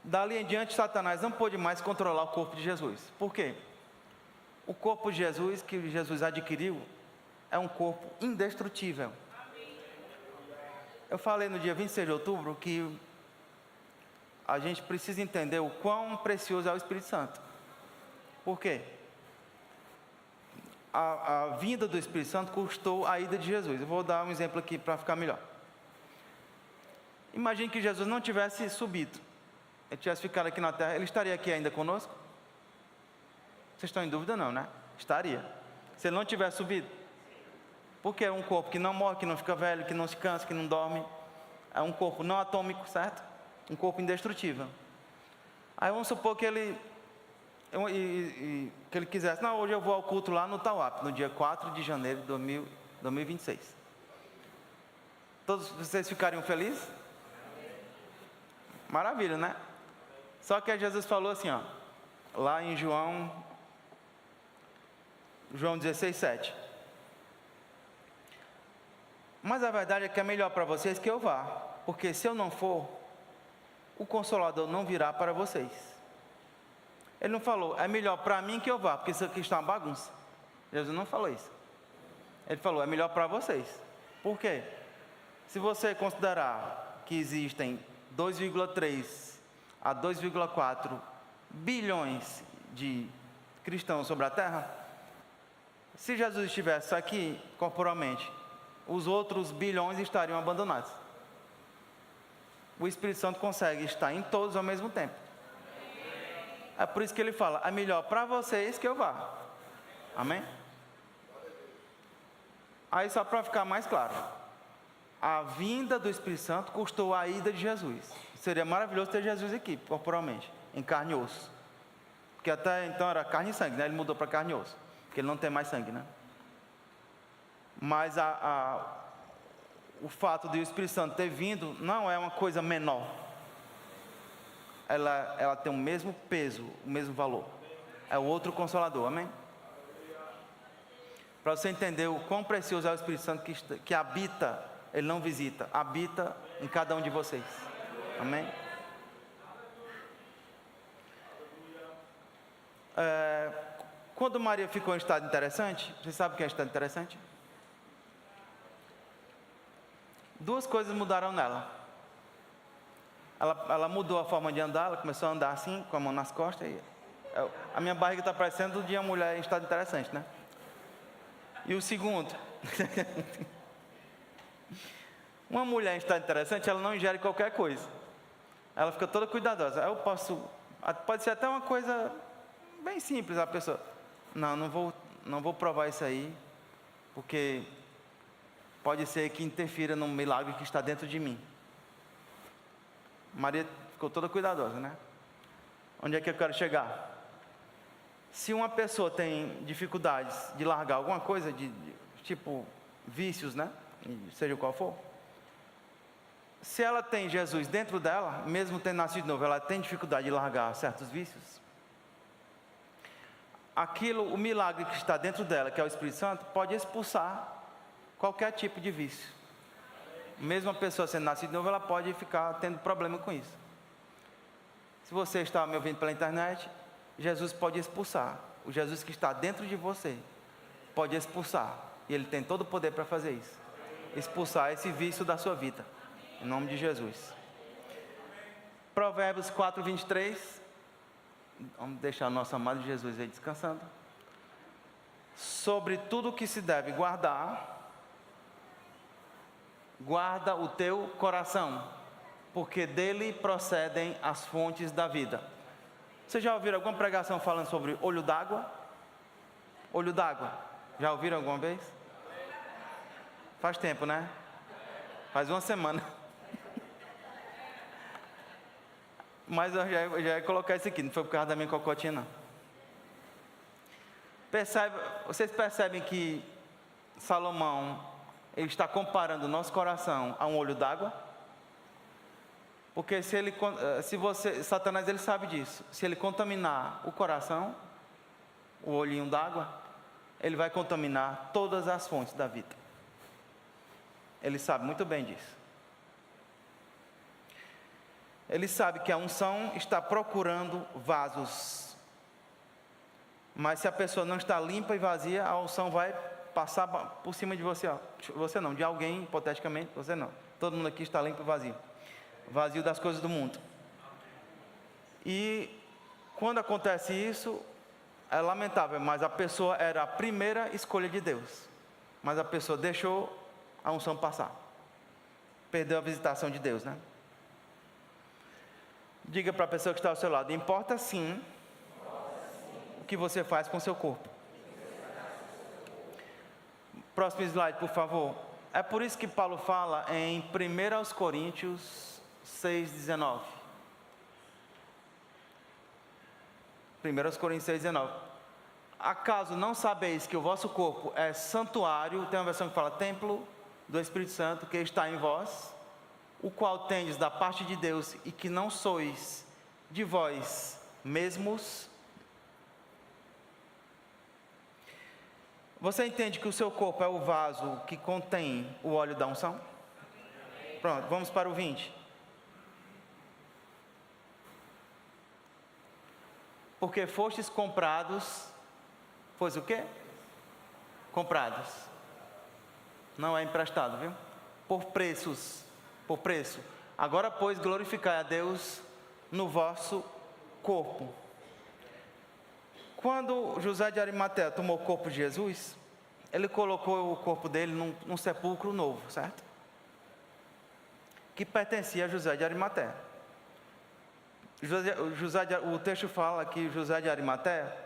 Dali em diante, Satanás não pôde mais controlar o corpo de Jesus. Por quê? O corpo de Jesus, que Jesus adquiriu, é um corpo indestrutível. Eu falei no dia 26 de outubro que a gente precisa entender o quão precioso é o Espírito Santo. Por quê? A vinda do Espírito Santo custou a ida de Jesus. Eu vou dar um exemplo aqui para ficar melhor. Imagine que Jesus não tivesse subido, ele tivesse ficado aqui na terra, ele estaria aqui ainda conosco? Vocês estão em dúvida não, né? Estaria. Se ele não tivesse subido. Porque é um corpo que não morre, que não fica velho, que não se cansa, que não dorme. É um corpo não atômico, certo? Um corpo indestrutível. Aí vamos supor que ele quisesse, não, hoje eu vou ao culto lá no Tauap, no dia 4 de janeiro de 2026. Todos vocês ficariam felizes? Maravilha, né? Só que aí Jesus falou assim, ó, lá em João 16:7. Mas a verdade é que é melhor para vocês que eu vá, porque se eu não for, o Consolador não virá para vocês. Ele não falou, é melhor para mim que eu vá, porque isso aqui está uma bagunça. Jesus não falou isso. Ele falou, é melhor para vocês. Por quê? Se você considerar que existem 2,3 a 2,4 bilhões de cristãos sobre a terra, se Jesus estivesse aqui corporalmente, os outros bilhões estariam abandonados. O Espírito Santo consegue estar em todos ao mesmo tempo. É por isso que ele fala, é melhor para vocês que eu vá. Amém? Aí só para ficar mais claro, a vinda do Espírito Santo custou a ida de Jesus. Seria maravilhoso ter Jesus aqui, corporalmente, em carne e osso. Porque até então era carne e sangue, né? Ele mudou para carne e osso, porque ele não tem mais sangue, né? Mas o fato de o Espírito Santo ter vindo não é uma coisa menor. Ela tem o mesmo peso, o mesmo valor. É o outro Consolador, amém? Para você entender o quão precioso é o Espírito Santo que habita, ele não visita, habita em cada um de vocês, amém? Quando Maria ficou em estado interessante, você sabe o que é estado interessante? Duas coisas mudaram nela. Ela mudou a forma de andar, ela começou a andar assim, com a mão nas costas. A minha barriga está parecendo de uma mulher em estado interessante, né? E o segundo, uma mulher em estado interessante, ela não ingere qualquer coisa. Ela fica toda cuidadosa. Pode ser até uma coisa bem simples, a pessoa, não vou provar isso aí, porque pode ser que interfira no milagre que está dentro de mim. Maria ficou toda cuidadosa, né? Onde é que eu quero chegar? Se uma pessoa tem dificuldades de largar alguma coisa, tipo vícios, né? Seja qual for. Se ela tem Jesus dentro dela, mesmo tendo nascido de novo, ela tem dificuldade de largar certos vícios. O milagre que está dentro dela, que é o Espírito Santo, pode expulsar qualquer tipo de vício. Mesmo a pessoa sendo nascida de novo, ela pode ficar tendo problema com isso. Se você está me ouvindo pela internet, Jesus pode expulsar. O Jesus que está dentro de você pode expulsar. E Ele tem todo o poder para fazer isso. Expulsar esse vício da sua vida. Em nome de Jesus. Provérbios 4:23. Vamos deixar o nosso amado Jesus aí descansando. sobre tudo que se deve guardar, guarda o teu coração, porque dele procedem as fontes da vida. Vocês já ouviram alguma pregação falando sobre olho d'água? Olho d'água. Já ouviram alguma vez? Faz tempo, né? Faz uma semana. Mas eu já ia colocar isso aqui, não foi por causa da minha cocotinha, não. Vocês percebem que Salomão, ele está comparando o nosso coração a um olho d'água? Porque Satanás, ele sabe disso. Se ele contaminar o coração, o olhinho d'água, ele vai contaminar todas as fontes da vida. Ele sabe muito bem disso. Ele sabe que a unção está procurando vasos. Mas se a pessoa não está limpa e vazia, a unção vai passar por cima de você. Ó. Você não, de alguém, hipoteticamente, você não. Todo mundo aqui está limpo e vazio. Vazio das coisas do mundo. E quando acontece isso, é lamentável, mas a pessoa era a primeira escolha de Deus. Mas a pessoa deixou a unção passar. Perdeu a visitação de Deus, né? Diga para a pessoa que está ao seu lado: importa sim o que você faz com o seu corpo. Próximo slide, por favor. É por isso que Paulo fala em 1 Coríntios 6,19. 1 Coríntios 6,19. Acaso não sabeis que o vosso corpo é santuário, tem uma versão que fala templo do Espírito Santo, que está em vós, o qual tendes da parte de Deus, e que não sois de vós mesmos? Você entende que o seu corpo é o vaso que contém o óleo da unção? Pronto, vamos para o 20. Porque fostes comprados, pois o quê? Comprados. Não é emprestado, viu? Por preço. Agora, pois, glorificai a Deus no vosso corpo. Quando José de Arimateia tomou o corpo de Jesus, ele colocou o corpo dele num sepulcro novo, certo? Que pertencia a José de Arimateia. O texto fala que José de Arimateia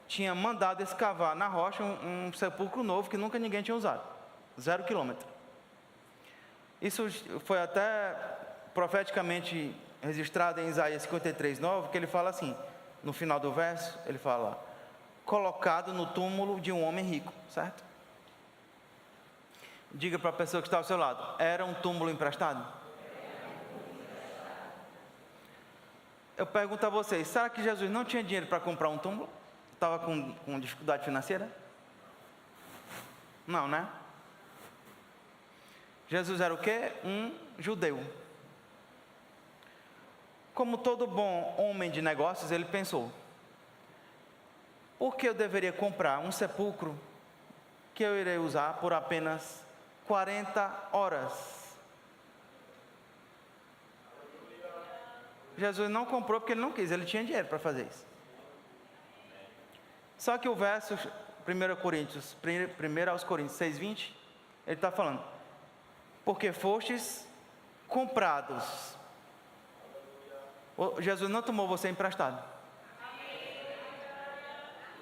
tinha mandado escavar na rocha um sepulcro novo que nunca ninguém tinha usado. 0 quilômetro. Isso foi até profeticamente registrado em Isaías 53:9, que ele fala assim, no final do verso, ele fala: colocado no túmulo de um homem rico, certo? Diga para a pessoa que está ao seu lado: era um túmulo emprestado? Eu pergunto a vocês: será que Jesus não tinha dinheiro para comprar um túmulo? Estava com dificuldade financeira? Não, né? Jesus era o quê? Um judeu. Como todo bom homem de negócios, ele pensou: por que eu deveria comprar um sepulcro que eu irei usar por apenas 40 horas? Jesus não comprou porque ele não quis, ele tinha dinheiro para fazer isso. Só que o verso 1 Coríntios 6:20, ele está falando: porque fostes comprados. Jesus não tomou você emprestado.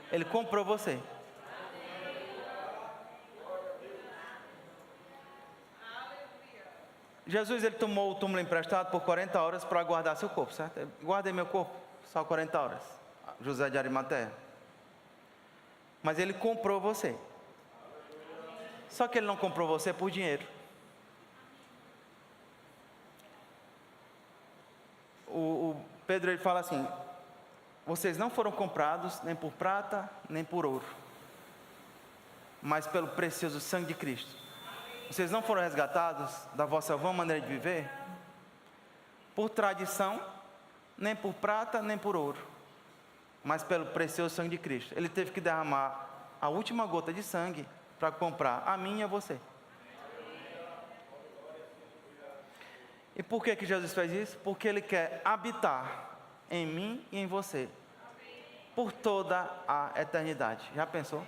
Ele comprou você. Jesus, ele tomou o túmulo emprestado por 40 horas para guardar seu corpo, certo? Guardei meu corpo, só 40 horas. José de Arimateia. Mas ele comprou você. Só que ele não comprou você por dinheiro. O Pedro, ele fala assim: vocês não foram comprados nem por prata, nem por ouro, mas pelo precioso sangue de Cristo. Vocês não foram resgatados da vossa vã maneira de viver, por tradição, nem por prata, nem por ouro, mas pelo precioso sangue de Cristo. Ele teve que derramar a última gota de sangue para comprar a mim e a você. E por que Jesus fez isso? Porque Ele quer habitar em mim e em você por toda a eternidade. Já pensou?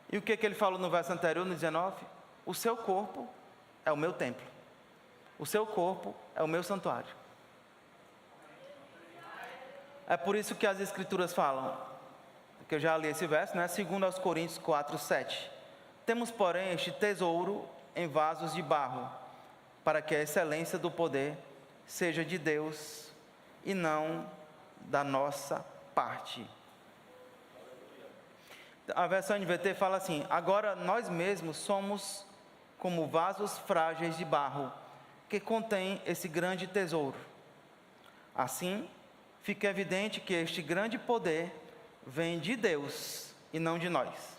E o que ele falou no verso anterior, no 19? O seu corpo é o meu templo. O seu corpo é o meu santuário. É por isso que as Escrituras falam, que eu já li esse verso, né? 2 Coríntios 4, 7. Temos, porém, este tesouro em vasos de barro, para que a excelência do poder seja de Deus e não da nossa parte. A versão NVT fala assim: agora nós mesmos somos como vasos frágeis de barro, que contém esse grande tesouro. Assim, fica evidente que este grande poder vem de Deus e não de nós.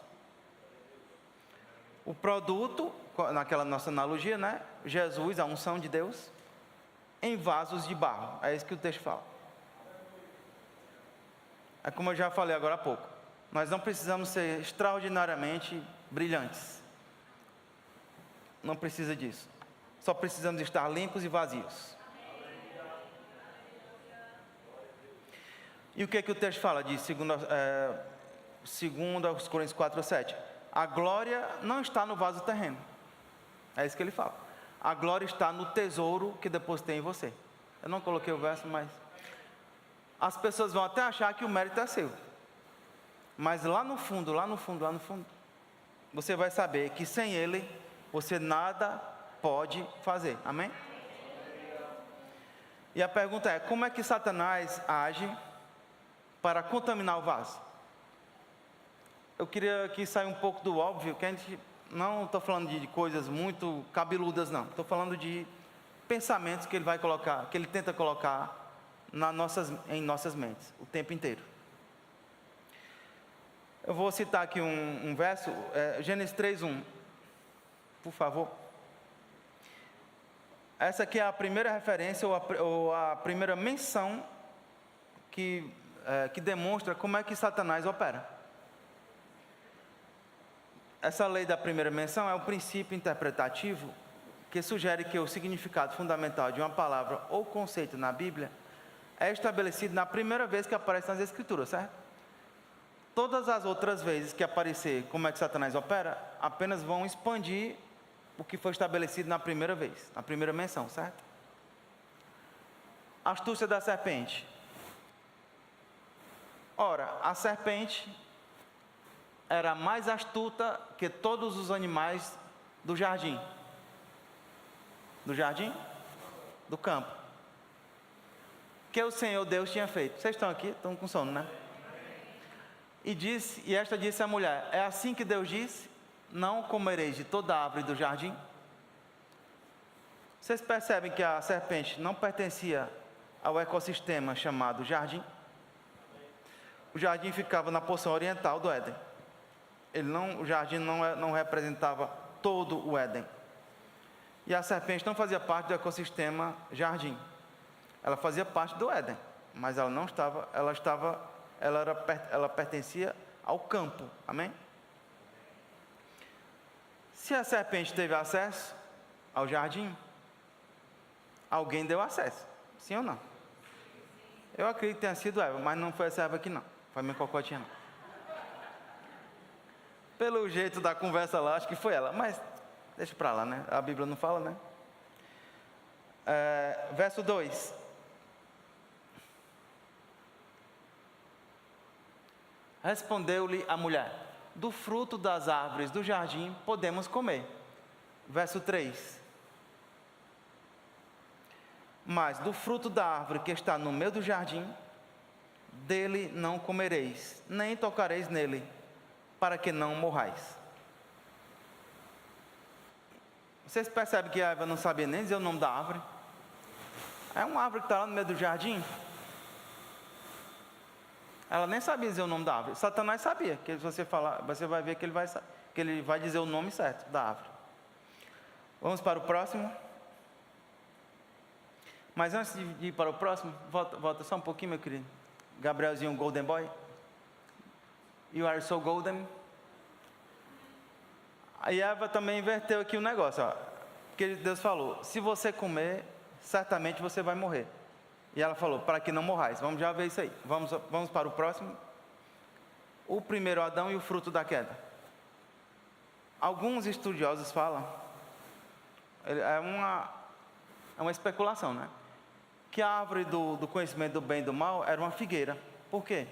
O produto, naquela nossa analogia, né? Jesus, a unção de Deus, em vasos de barro. É isso que o texto fala. É como eu já falei agora há pouco. Nós não precisamos ser extraordinariamente brilhantes. Não precisa disso. Só precisamos estar limpos e vazios. E o que o texto fala de 2 Coríntios 4, 7? A glória não está no vaso terreno. É isso que ele fala. A glória está no tesouro que depositei em você. Eu não coloquei o verso, mas... as pessoas vão até achar que o mérito é seu. Mas lá no fundo, você vai saber que sem ele, você nada pode fazer. Amém? E a pergunta é, como é que Satanás age para contaminar o vaso? Eu queria aqui sair um pouco do óbvio, que a gente não estou falando de coisas muito cabeludas, não. Estou falando de pensamentos que ele vai colocar, que ele tenta colocar em nossas mentes, o tempo inteiro. Eu vou citar aqui um verso, Gênesis 3:1, por favor. Essa aqui é a primeira referência, ou a primeira menção que demonstra como é que Satanás opera. Essa lei da primeira menção é um princípio interpretativo que sugere que o significado fundamental de uma palavra ou conceito na Bíblia é estabelecido na primeira vez que aparece nas Escrituras, certo? Todas as outras vezes que aparecer como é que Satanás opera, apenas vão expandir o que foi estabelecido na primeira vez, na primeira menção, certo? Astúcia da serpente. Ora, a serpente era mais astuta que todos os animais do jardim. Do jardim? Do campo. Que o Senhor Deus tinha feito. Vocês estão aqui? Estão com sono, né? E esta disse à mulher: é assim que Deus disse: não comereis de toda a árvore do jardim? Vocês percebem que a serpente não pertencia ao ecossistema chamado jardim? O jardim ficava na porção oriental do Éden. O jardim não representava todo o Éden. E a serpente não fazia parte do ecossistema jardim. Ela fazia parte do Éden, mas ela não estava, ela pertencia ao campo. Amém? Se a serpente teve acesso ao jardim, alguém deu acesso. Sim ou não? Eu acredito que tenha sido Eva, mas não foi essa Eva aqui não. Foi minha cocotinha não. Pelo jeito da conversa lá, acho que foi ela. Mas deixa pra lá, né? A Bíblia não fala, né? Verso 2. Respondeu-lhe a mulher: do fruto das árvores do jardim podemos comer. Verso 3. Mas do fruto da árvore que está no meio do jardim, dele não comereis, nem tocareis nele, para que não morrais. Vocês percebem que a Eva não sabia nem dizer o nome da árvore? É uma árvore que está lá no meio do jardim. Ela nem sabia dizer o nome da árvore. Satanás sabia, que se você falar, você vai ver que ele vai dizer o nome certo da árvore. Vamos para o próximo. Mas antes de ir para o próximo, volta só um pouquinho, meu querido. Gabrielzinho, Golden Boy. You are so golden. Aí Eva também inverteu aqui o negócio, ó. Porque Deus falou: se você comer, certamente você vai morrer. E ela falou: para que não morrais. Vamos já ver isso aí. Vamos para o próximo. O primeiro Adão e o fruto da queda. Alguns estudiosos falam, é uma especulação, né? Que a árvore do conhecimento do bem e do mal era uma figueira. Por quê?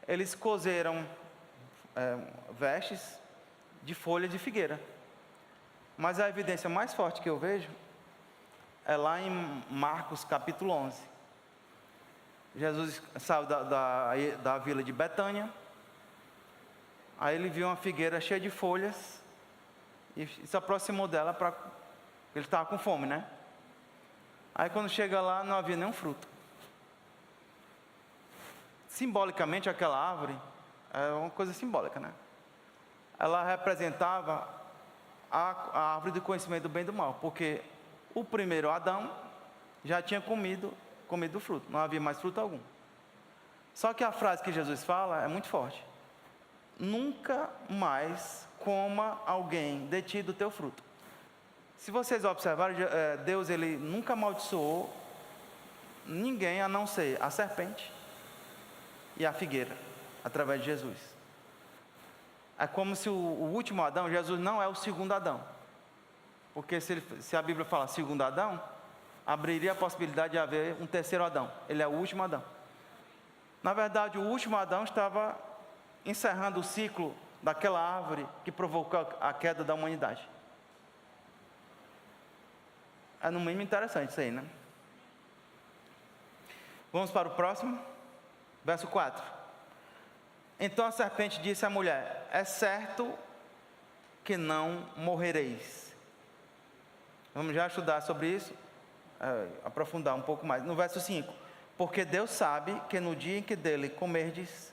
Eles cozeram vestes de folha de figueira. Mas a evidência mais forte que eu vejo é lá em Marcos capítulo 11. Jesus saiu da vila de Betânia. Aí ele viu uma figueira cheia de folhas e se aproximou dela para... Ele estava com fome, né? Aí quando chega lá, não havia nenhum fruto. Simbolicamente, aquela árvore é uma coisa simbólica, né? Ela representava a árvore do conhecimento do bem e do mal, porque o primeiro Adão já tinha comido o fruto, não havia mais fruto algum. Só que a frase que Jesus fala é muito forte: nunca mais coma alguém de ti do teu fruto. Se vocês observarem, Deus ele nunca amaldiçoou ninguém a não ser a serpente e a figueira, através de Jesus. É como se o último Adão, Jesus não é o segundo Adão. Porque se a Bíblia fala segundo Adão, abriria a possibilidade de haver um terceiro Adão. Ele é o último Adão. Na verdade, o último Adão estava encerrando o ciclo daquela árvore que provocou a queda da humanidade. É no mínimo interessante isso aí, né? Vamos para o próximo. Verso 4. Então a serpente disse à mulher: é certo que não morrereis. Vamos já estudar sobre isso, aprofundar um pouco mais. No verso 5. Porque Deus sabe que no dia em que dele comerdes,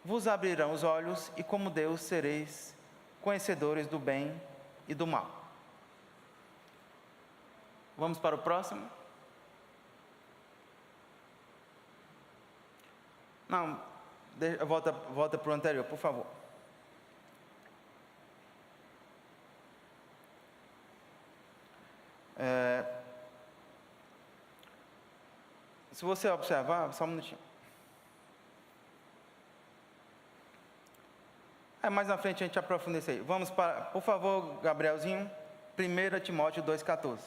vos abrirão os olhos, e como Deus sereis conhecedores do bem e do mal. Vamos para o próximo? Não, volta para o anterior, por favor. Se você observar, só um minutinho. Mais na frente a gente aprofunda isso aí. Vamos para, por favor, Gabrielzinho, 1 Timóteo 2,14.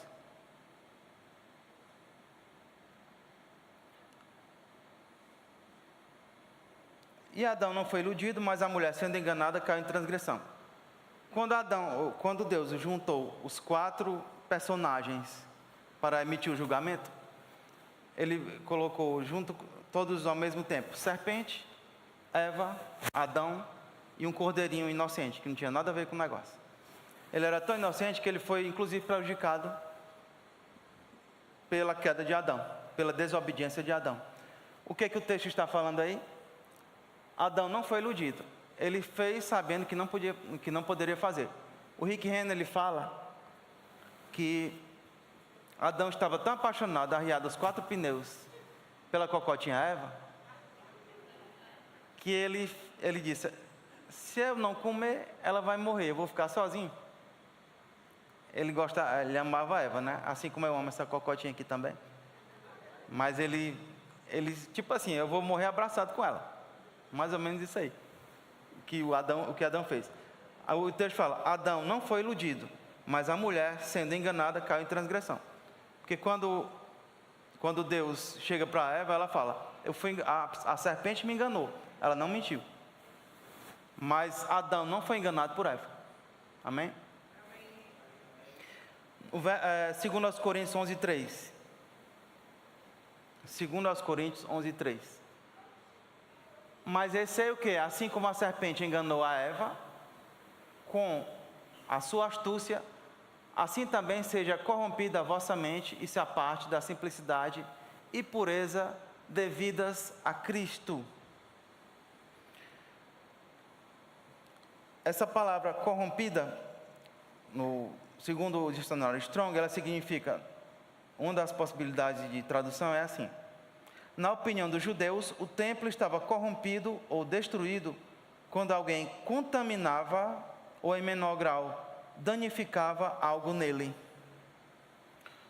E Adão não foi iludido, mas a mulher, sendo enganada, caiu em transgressão. Quando Deus juntou os 4 personagens para emitir o julgamento, ele colocou junto todos ao mesmo tempo: serpente, Eva, Adão e um cordeirinho inocente, que não tinha nada a ver com o negócio. Ele era tão inocente que ele foi inclusive prejudicado pela queda de Adão, pela desobediência de Adão. O que o texto está falando aí? Adão não foi iludido. Ele fez sabendo que não poderia fazer. O Rick Renner, ele fala que Adão estava tão apaixonado, arriado aos 4 pneus pela cocotinha Eva, que ele disse: se eu não comer, ela vai morrer, eu vou ficar sozinho. Ele amava Eva, né? Assim como eu amo essa cocotinha aqui também. Mas ele tipo assim, eu vou morrer abraçado com ela. Mais ou menos isso aí, o que Adão fez. O texto fala: Adão não foi iludido, mas a mulher, sendo enganada, caiu em transgressão. Porque quando Deus chega para Eva, ela fala: a serpente me enganou. Ela não mentiu. Mas Adão não foi enganado por Eva. Amém? 2 Coríntios 11:3. 2 Coríntios 11:3. Mas esse é o que? Assim como a serpente enganou a Eva com a sua astúcia, assim também seja corrompida a vossa mente e se aparte da simplicidade e pureza devidas a Cristo. Essa palavra corrompida, segundo o dicionário Strong, ela significa, uma das possibilidades de tradução é assim: na opinião dos judeus, o templo estava corrompido ou destruído quando alguém contaminava ou, em menor grau, danificava algo nele,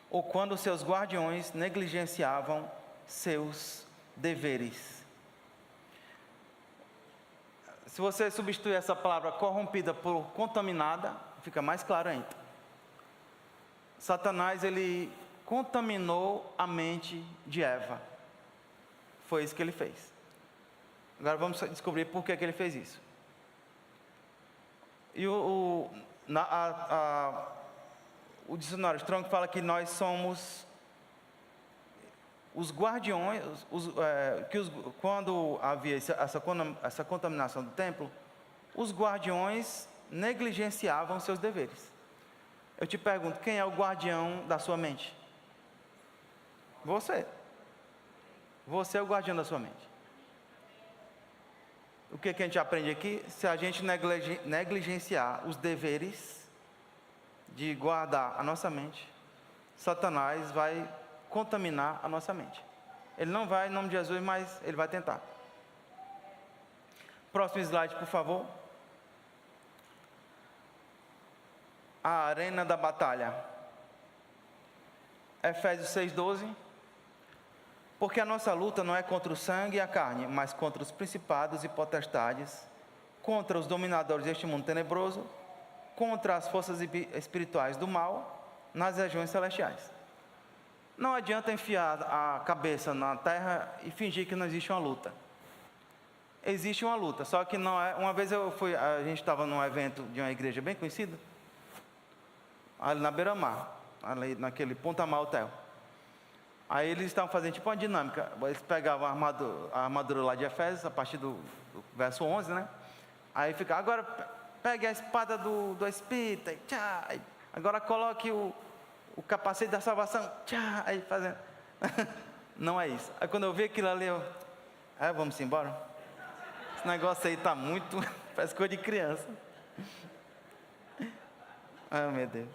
ou quando seus guardiões negligenciavam seus deveres. Se você substituir essa palavra corrompida por contaminada, fica mais claro ainda. Satanás, ele contaminou a mente de Eva. Foi isso que ele fez. Agora vamos descobrir por que ele fez isso. E o dicionário Strong fala que nós somos os guardiões, quando havia essa contaminação do templo, os guardiões negligenciavam seus deveres. Eu te pergunto, quem é o guardião da sua mente? Você. Você é o guardião da sua mente. O que a gente aprende aqui? Se a gente negligenciar os deveres de guardar a nossa mente, Satanás vai contaminar a nossa mente. Ele não vai em nome de Jesus, mas ele vai tentar. Próximo slide, por favor. A arena da batalha. Efésios 6:12. Porque a nossa luta não é contra o sangue e a carne, mas contra os principados e potestades, contra os dominadores deste mundo tenebroso, contra as forças espirituais do mal nas regiões celestiais. Não adianta enfiar a cabeça na terra e fingir que não existe uma luta. Existe uma luta, só que não é. Uma vez a gente estava num evento de uma igreja bem conhecida, ali na beira-mar, ali naquele Ponta-Mar Hotel. Aí eles estavam fazendo tipo uma dinâmica. Eles pegavam a armadura lá de Efésios, a partir do verso 11, né? Aí fica, agora pegue a espada do Espírito, e tchá, agora coloque o capacete da salvação, tchá, aí fazendo. Não é isso. Aí quando eu vi aquilo ali, vamos embora? Esse negócio aí está muito, parece coisa de criança. Ai, meu Deus.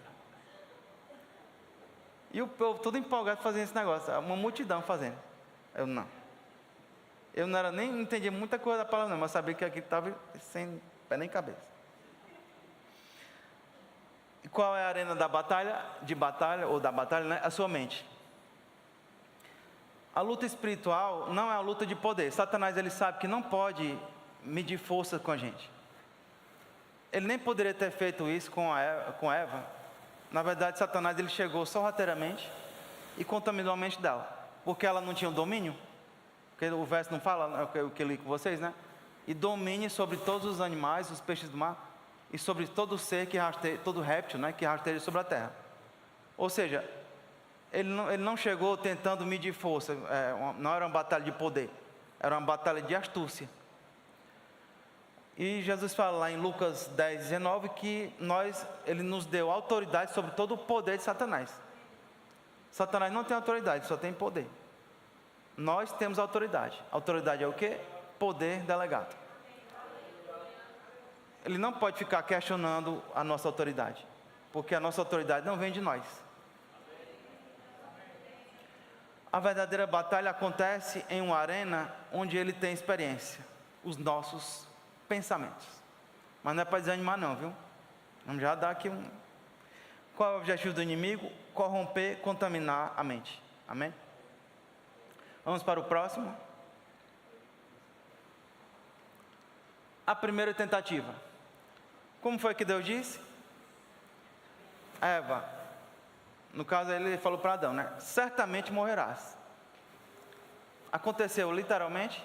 E o povo todo empolgado fazendo esse negócio, uma multidão fazendo. Eu não entendia muita coisa da palavra não, mas sabia que aqui estava sem pé nem cabeça. E qual é a arena da batalha? Da batalha, né? A sua mente. A luta espiritual não é a luta de poder. Satanás, ele sabe que não pode medir força com a gente. Ele nem poderia ter feito isso com Eva. Na verdade, Satanás, ele chegou sorrateiramente e contaminou a mente dela, porque ela não tinha o domínio, porque o verso não fala, o que eu li com vocês, né? E domine sobre todos os animais, os peixes do mar, e sobre todo ser que rasteja, todo réptil, né, que rasteja sobre a terra. Ou seja, ele não chegou tentando medir força, não era uma batalha de poder, era uma batalha de astúcia. E Jesus fala lá em Lucas 10:19 que ele nos deu autoridade sobre todo o poder de Satanás. Satanás não tem autoridade, só tem poder. Nós temos autoridade. Autoridade é o quê? Poder delegado. Ele não pode ficar questionando a nossa autoridade, porque a nossa autoridade não vem de nós. A verdadeira batalha acontece em uma arena onde ele tem experiência, os nossos pensamentos. Mas não é para desanimar não, viu? Vamos já dar aqui um... Qual é o objetivo do inimigo? Corromper, contaminar a mente. Amém? Vamos para o próximo. A primeira tentativa. Como foi que Deus disse? Eva, no caso ele falou para Adão, né? Certamente morrerás. Aconteceu literalmente?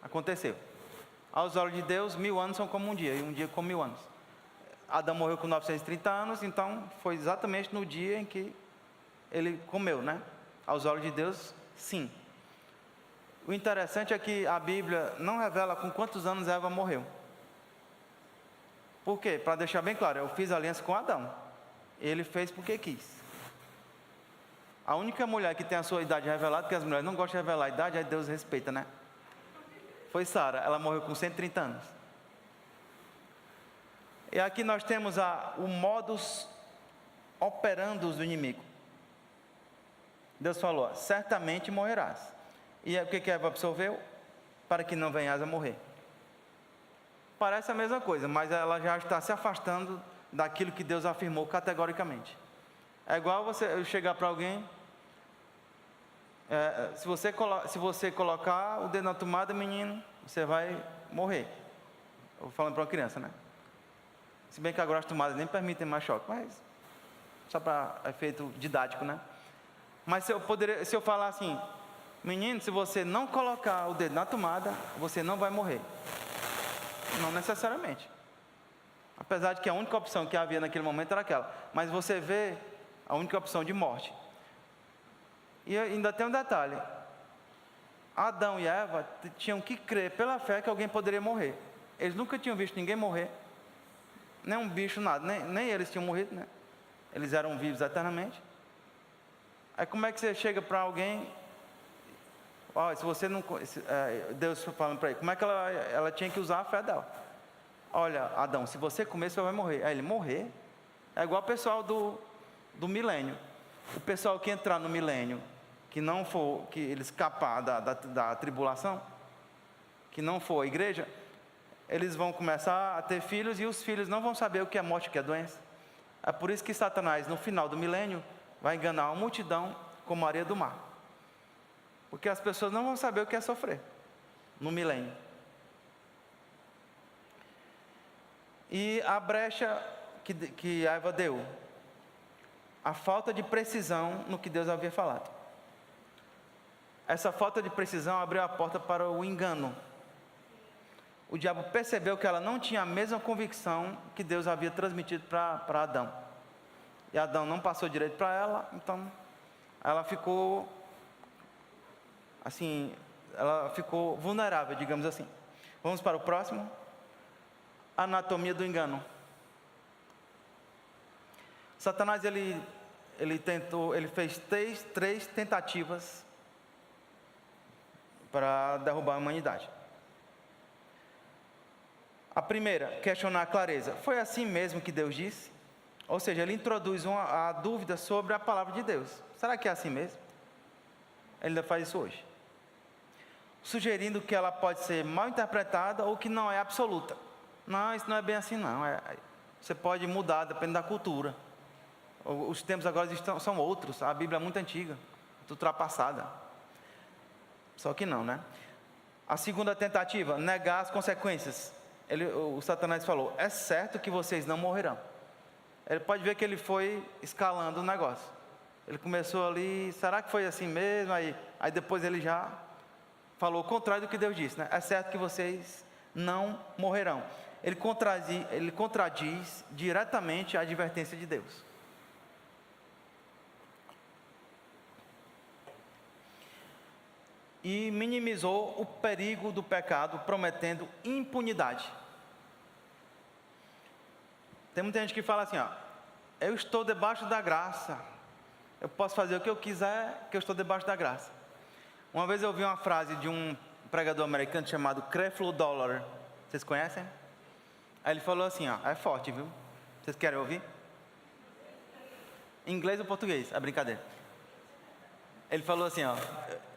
Aconteceu. Aos olhos de Deus, 1000 anos são como um dia, e um dia como 1000 anos. Adão morreu com 930 anos, então foi exatamente no dia em que ele comeu, né? Aos olhos de Deus, sim. O interessante é que a Bíblia não revela com quantos anos Eva morreu. Por quê? Para deixar bem claro, eu fiz aliança com Adão. Ele fez porque quis. A única mulher que tem a sua idade revelada, porque as mulheres não gostam de revelar a idade, aí Deus respeita, né? Foi Sara, ela morreu com 130 anos. E aqui nós temos o modus operandi do inimigo. Deus falou, certamente morrerás. E o que Eva absorveu? Para que não venhas a morrer. Parece a mesma coisa, mas ela já está se afastando daquilo que Deus afirmou categoricamente. É igual eu chegar para alguém, se você colocar o dedo na tomada, menino, você vai morrer. Eu vou falando para uma criança, né? Se bem que agora as tomadas nem permitem mais choque, mas só para efeito didático, né? Mas se eu falar assim, menino, se você não colocar o dedo na tomada, você não vai morrer. Não necessariamente. Apesar de que a única opção que havia naquele momento era aquela. Mas você vê a única opção de morte. E ainda tem um detalhe. Adão e Eva tinham que crer pela fé que alguém poderia morrer. Eles nunca tinham visto ninguém morrer. Nem um bicho, nada. Nem eles tinham morrido, né? Eles eram vivos eternamente. Aí como é que você chega para alguém... Olha, se você não... Deus falando para ele, como é que ela tinha que usar a fé dela? Olha, Adão, se você comer, você vai morrer. Aí ele, morrer? É igual o pessoal do milênio. O pessoal que entrar no milênio, que não for, que eles escapar da tribulação, que não for a igreja, eles vão começar a ter filhos e os filhos não vão saber o que é morte, o que é doença. É por isso que Satanás, no final do milênio, vai enganar uma multidão como a areia do mar. Porque as pessoas não vão saber o que é sofrer no milênio. E a brecha que Eva deu, a falta de precisão no que Deus havia falado. Essa falta de precisão abriu a porta para o engano. O diabo percebeu que ela não tinha a mesma convicção que Deus havia transmitido para Adão. E Adão não passou direito para ela, então ela ficou assim, ela ficou vulnerável, digamos assim. Vamos para o próximo. Anatomia do engano. Satanás ele fez três tentativas para derrubar a humanidade. A primeira, questionar a clareza. Foi assim mesmo que Deus disse? Ou seja, ele introduz a dúvida sobre a palavra de Deus. Será que é assim mesmo? Ele ainda faz isso hoje. Sugerindo que ela pode ser mal interpretada ou que não é absoluta. Não, isso não é bem assim não. Você pode mudar, depende da cultura. Os tempos agora são outros. A Bíblia é muito antiga, muito ultrapassada. Só que não, né? A segunda tentativa, negar as consequências. O Satanás falou, é certo que vocês não morrerão. Ele pode ver que ele foi escalando o negócio. Ele começou ali, será que foi assim mesmo? Aí depois ele já falou o contrário do que Deus disse, né? É certo que vocês não morrerão. Ele contradiz diretamente a advertência de Deus. E minimizou o perigo do pecado, prometendo impunidade. Tem muita gente que fala assim, ó, eu estou debaixo da graça, eu posso fazer o que eu quiser, que eu estou debaixo da graça. Uma vez eu ouvi uma frase de um pregador americano chamado Creflo Dollar, vocês conhecem? Aí ele falou assim, ó, é forte, viu? Vocês querem ouvir? Em inglês ou português? É brincadeira. Ele falou assim, ó,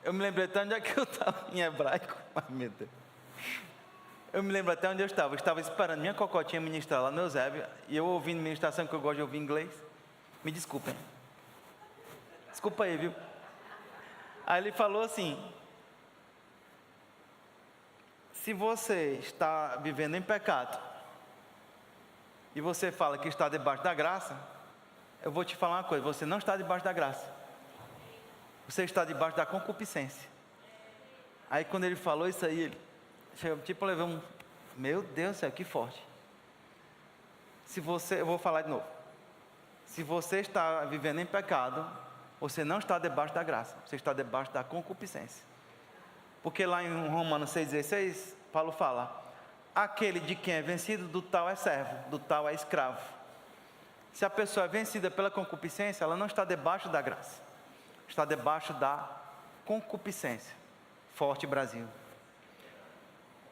eu me lembrei até onde é que eu estava em hebraico, ai meu Deus. Eu me lembro até onde eu estava esperando minha cocotinha ministrar lá no Eusébio, e eu ouvindo ministração, que eu gosto de ouvir inglês. Me desculpem. Desculpa aí, viu? Aí ele falou assim, se você está vivendo em pecado, e você fala que está debaixo da graça, eu vou te falar uma coisa, você não está debaixo da graça. Você está debaixo da concupiscência. Aí quando ele falou isso aí, ele tipo levou um... Meu Deus do céu, que forte. Eu vou falar de novo. Se você está vivendo em pecado, você não está debaixo da graça. Você está debaixo da concupiscência. Porque lá em Romanos 6,16, Paulo fala, aquele de quem é vencido, do tal é servo, do tal é escravo. Se a pessoa é vencida pela concupiscência, ela não está debaixo da graça. Está debaixo da concupiscência. Forte Brasil.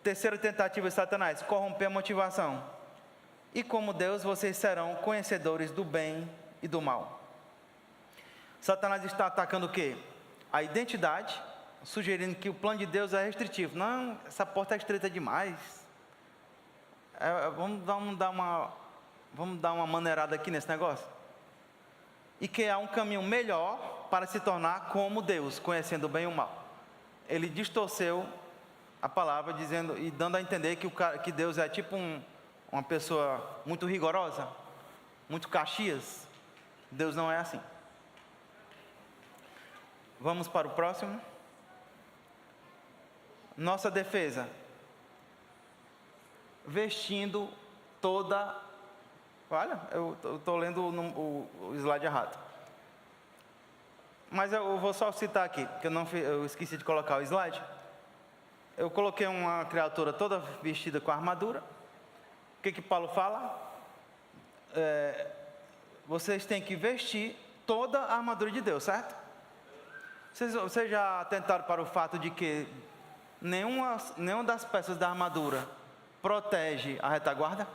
Terceira tentativa de Satanás, corromper a motivação. E como Deus, vocês serão conhecedores do bem e do mal. Satanás está atacando o quê? A identidade, sugerindo que o plano de Deus é restritivo. Não, essa porta é estreita demais. Vamos dar uma maneirada aqui nesse negócio. E que há um caminho melhor para se tornar como Deus, conhecendo o bem e o mal. Ele distorceu a palavra dizendo e dando a entender que Deus é tipo uma pessoa muito rigorosa, muito Caxias. Deus não é assim. Vamos para o próximo. Nossa defesa. Vestindo toda... Olha, eu estou lendo o slide errado. Mas eu vou só citar aqui, porque eu esqueci de colocar o slide. Eu coloquei uma criatura toda vestida com armadura. O que Paulo fala? Vocês têm que vestir toda a armadura de Deus, certo? Vocês já atentaram para o fato de que nenhuma das peças da armadura protege a retaguarda?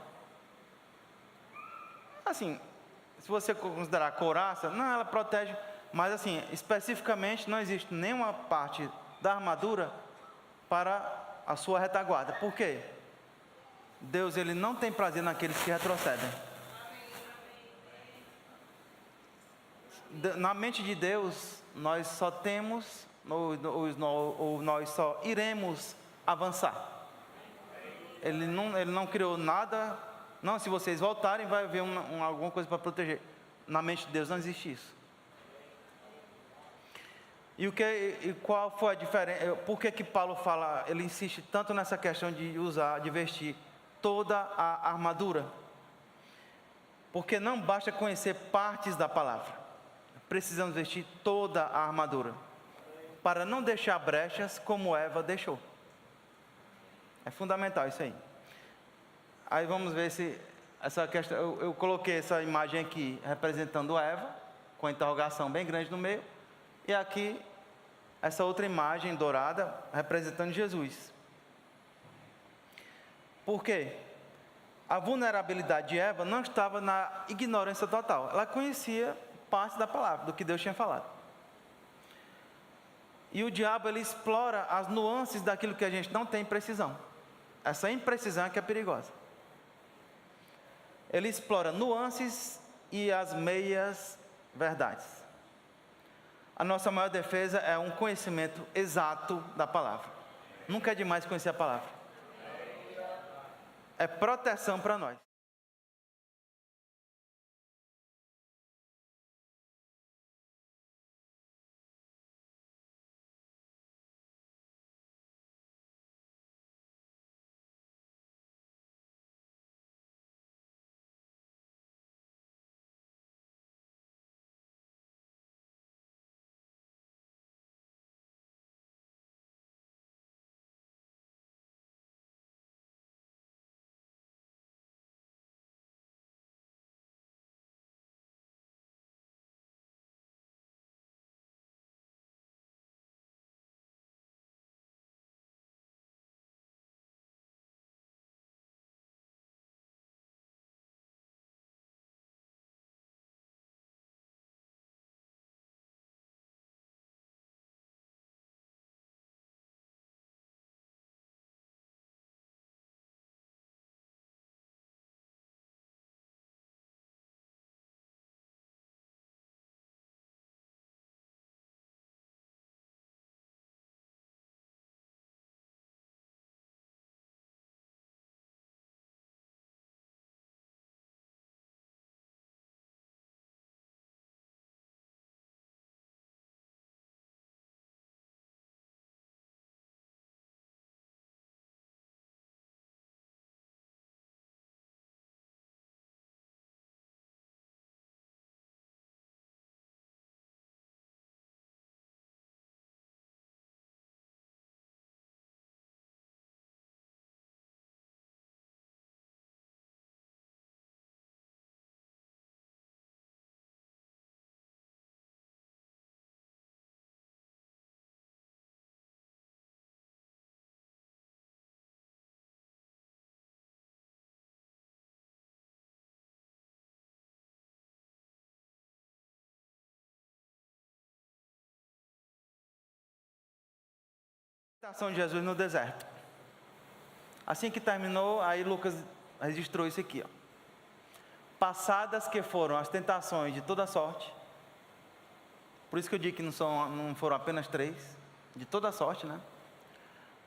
Assim, se você considerar a couraça, não, ela protege, mas assim, especificamente não existe nenhuma parte da armadura para a sua retaguarda. Por quê? Deus, ele não tem prazer naqueles que retrocedem. Na mente de Deus, nós só temos, ou nós só iremos avançar. Ele não criou nada. Não, se vocês voltarem, vai haver alguma coisa para proteger. Na mente de Deus não existe isso. E qual foi a diferença? Por que Paulo fala, ele insiste tanto nessa questão de vestir toda a armadura? Porque não basta conhecer partes da palavra. Precisamos vestir toda a armadura, para não deixar brechas como Eva deixou. É fundamental isso aí. Aí vamos ver se essa questão. Eu coloquei essa imagem aqui representando Eva, com a interrogação bem grande no meio, e aqui essa outra imagem dourada representando Jesus. Por quê? A vulnerabilidade de Eva não estava na ignorância total. Ela conhecia parte da palavra, do que Deus tinha falado. E o diabo, ele explora as nuances daquilo que a gente não tem precisão. Essa imprecisão é que é perigosa. Ele explora nuances e as meias verdades. A nossa maior defesa é um conhecimento exato da palavra. Nunca é demais conhecer a palavra. É proteção para nós. A tentação de Jesus no deserto. Assim que terminou, aí Lucas registrou isso aqui, ó. Passadas que foram as tentações de toda sorte. Por isso que eu digo que não foram apenas 3, de toda sorte, né?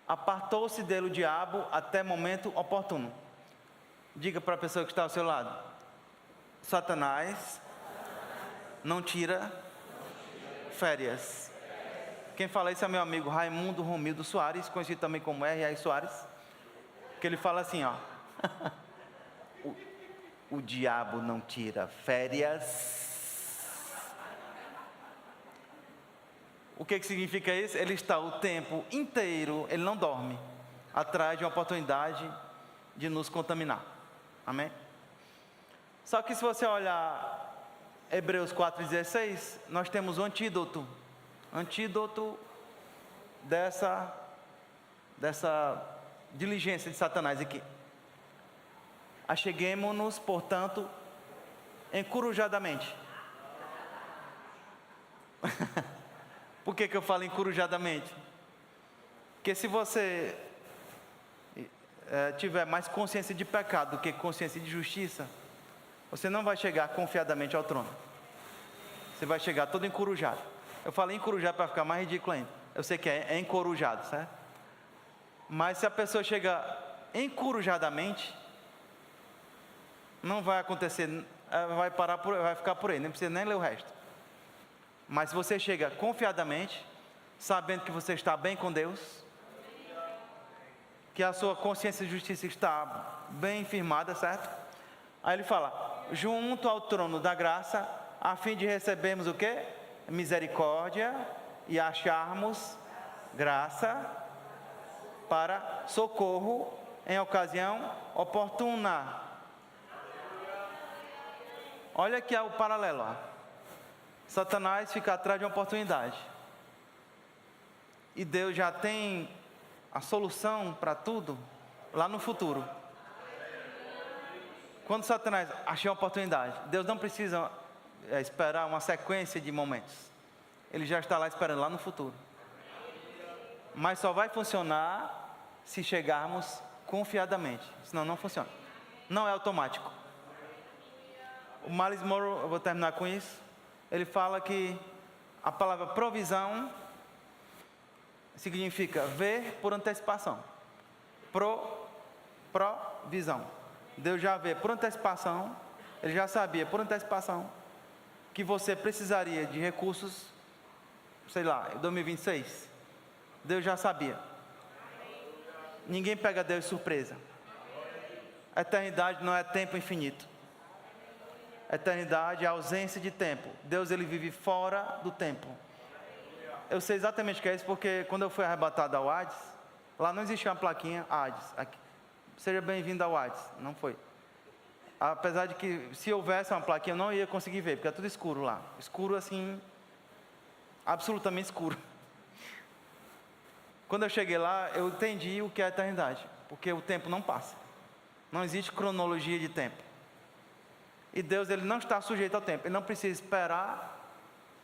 Apartou-se dele o diabo até momento oportuno. Diga para a pessoa que está ao seu lado: Satanás não tira férias. Quem fala isso é meu amigo Raimundo Romildo Soares, conhecido também como R.A. Soares, que ele fala assim, ó: o diabo não tira férias. O que significa isso? Ele está o tempo inteiro, ele não dorme, atrás de uma oportunidade de nos contaminar. Amém? Só que se você olhar Hebreus 4,16, nós temos o antídoto dessa diligência de Satanás aqui. Acheguemo-nos, portanto, encurujadamente. Por que eu falo encurujadamente? Porque se você tiver mais consciência de pecado do que consciência de justiça, você não vai chegar confiadamente ao trono. Você vai chegar todo encurujado. Eu falei encurujado para ficar mais ridículo ainda. Eu sei que é encorujado, certo? Mas se a pessoa chega encurujadamente, não vai acontecer, vai ficar por aí, nem precisa nem ler o resto. Mas se você chega confiadamente, sabendo que você está bem com Deus, que a sua consciência de justiça está bem firmada, certo? Aí ele fala: junto ao trono da graça, a fim de recebermos o quê? Misericórdia e acharmos graça para socorro em ocasião oportuna. Olha aqui o paralelo, ó. Satanás fica atrás de uma oportunidade, e Deus já tem a solução para tudo lá no futuro. Quando Satanás achar uma oportunidade, Deus não precisa esperar uma sequência de momentos. Ele já está lá esperando lá no futuro. Mas só vai funcionar se chegarmos confiadamente. Senão não funciona. Não é automático. O Miles Monroe, eu vou terminar com isso. Ele fala que a palavra provisão significa ver por antecipação. Provisão. Deus já vê por antecipação, Ele já sabia por antecipação que você precisaria de recursos, sei lá, em 2026. Deus já sabia. Ninguém pega Deus de surpresa. A eternidade não é tempo infinito. A eternidade é a ausência de tempo. Deus, Ele vive fora do tempo. Eu sei exatamente o que é isso, porque quando eu fui arrebatado ao Hades, lá não existia uma plaquinha Hades. Aqui, seja bem-vindo ao Hades. Não foi. Apesar de que, se houvesse uma plaquinha, eu não ia conseguir ver, porque é tudo escuro lá. Escuro assim, absolutamente escuro. Quando eu cheguei lá, eu entendi o que é a eternidade, porque o tempo não passa. Não existe cronologia de tempo. E Deus, Ele não está sujeito ao tempo. Ele não precisa esperar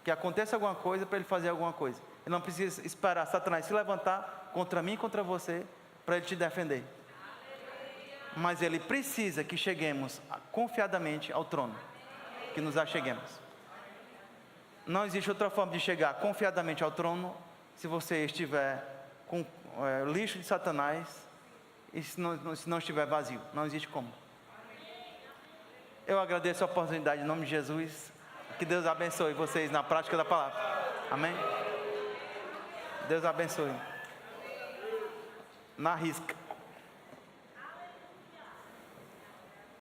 que aconteça alguma coisa para Ele fazer alguma coisa. Ele não precisa esperar Satanás se levantar contra mim e contra você para Ele te defender. Mas Ele precisa que cheguemos confiadamente ao trono, que nos acheguemos. Não existe outra forma de chegar confiadamente ao trono se você estiver com lixo de Satanás e se não estiver vazio. Não existe como. Eu agradeço a oportunidade em nome de Jesus. Que Deus abençoe vocês na prática da palavra. Amém? Deus abençoe. Na risca.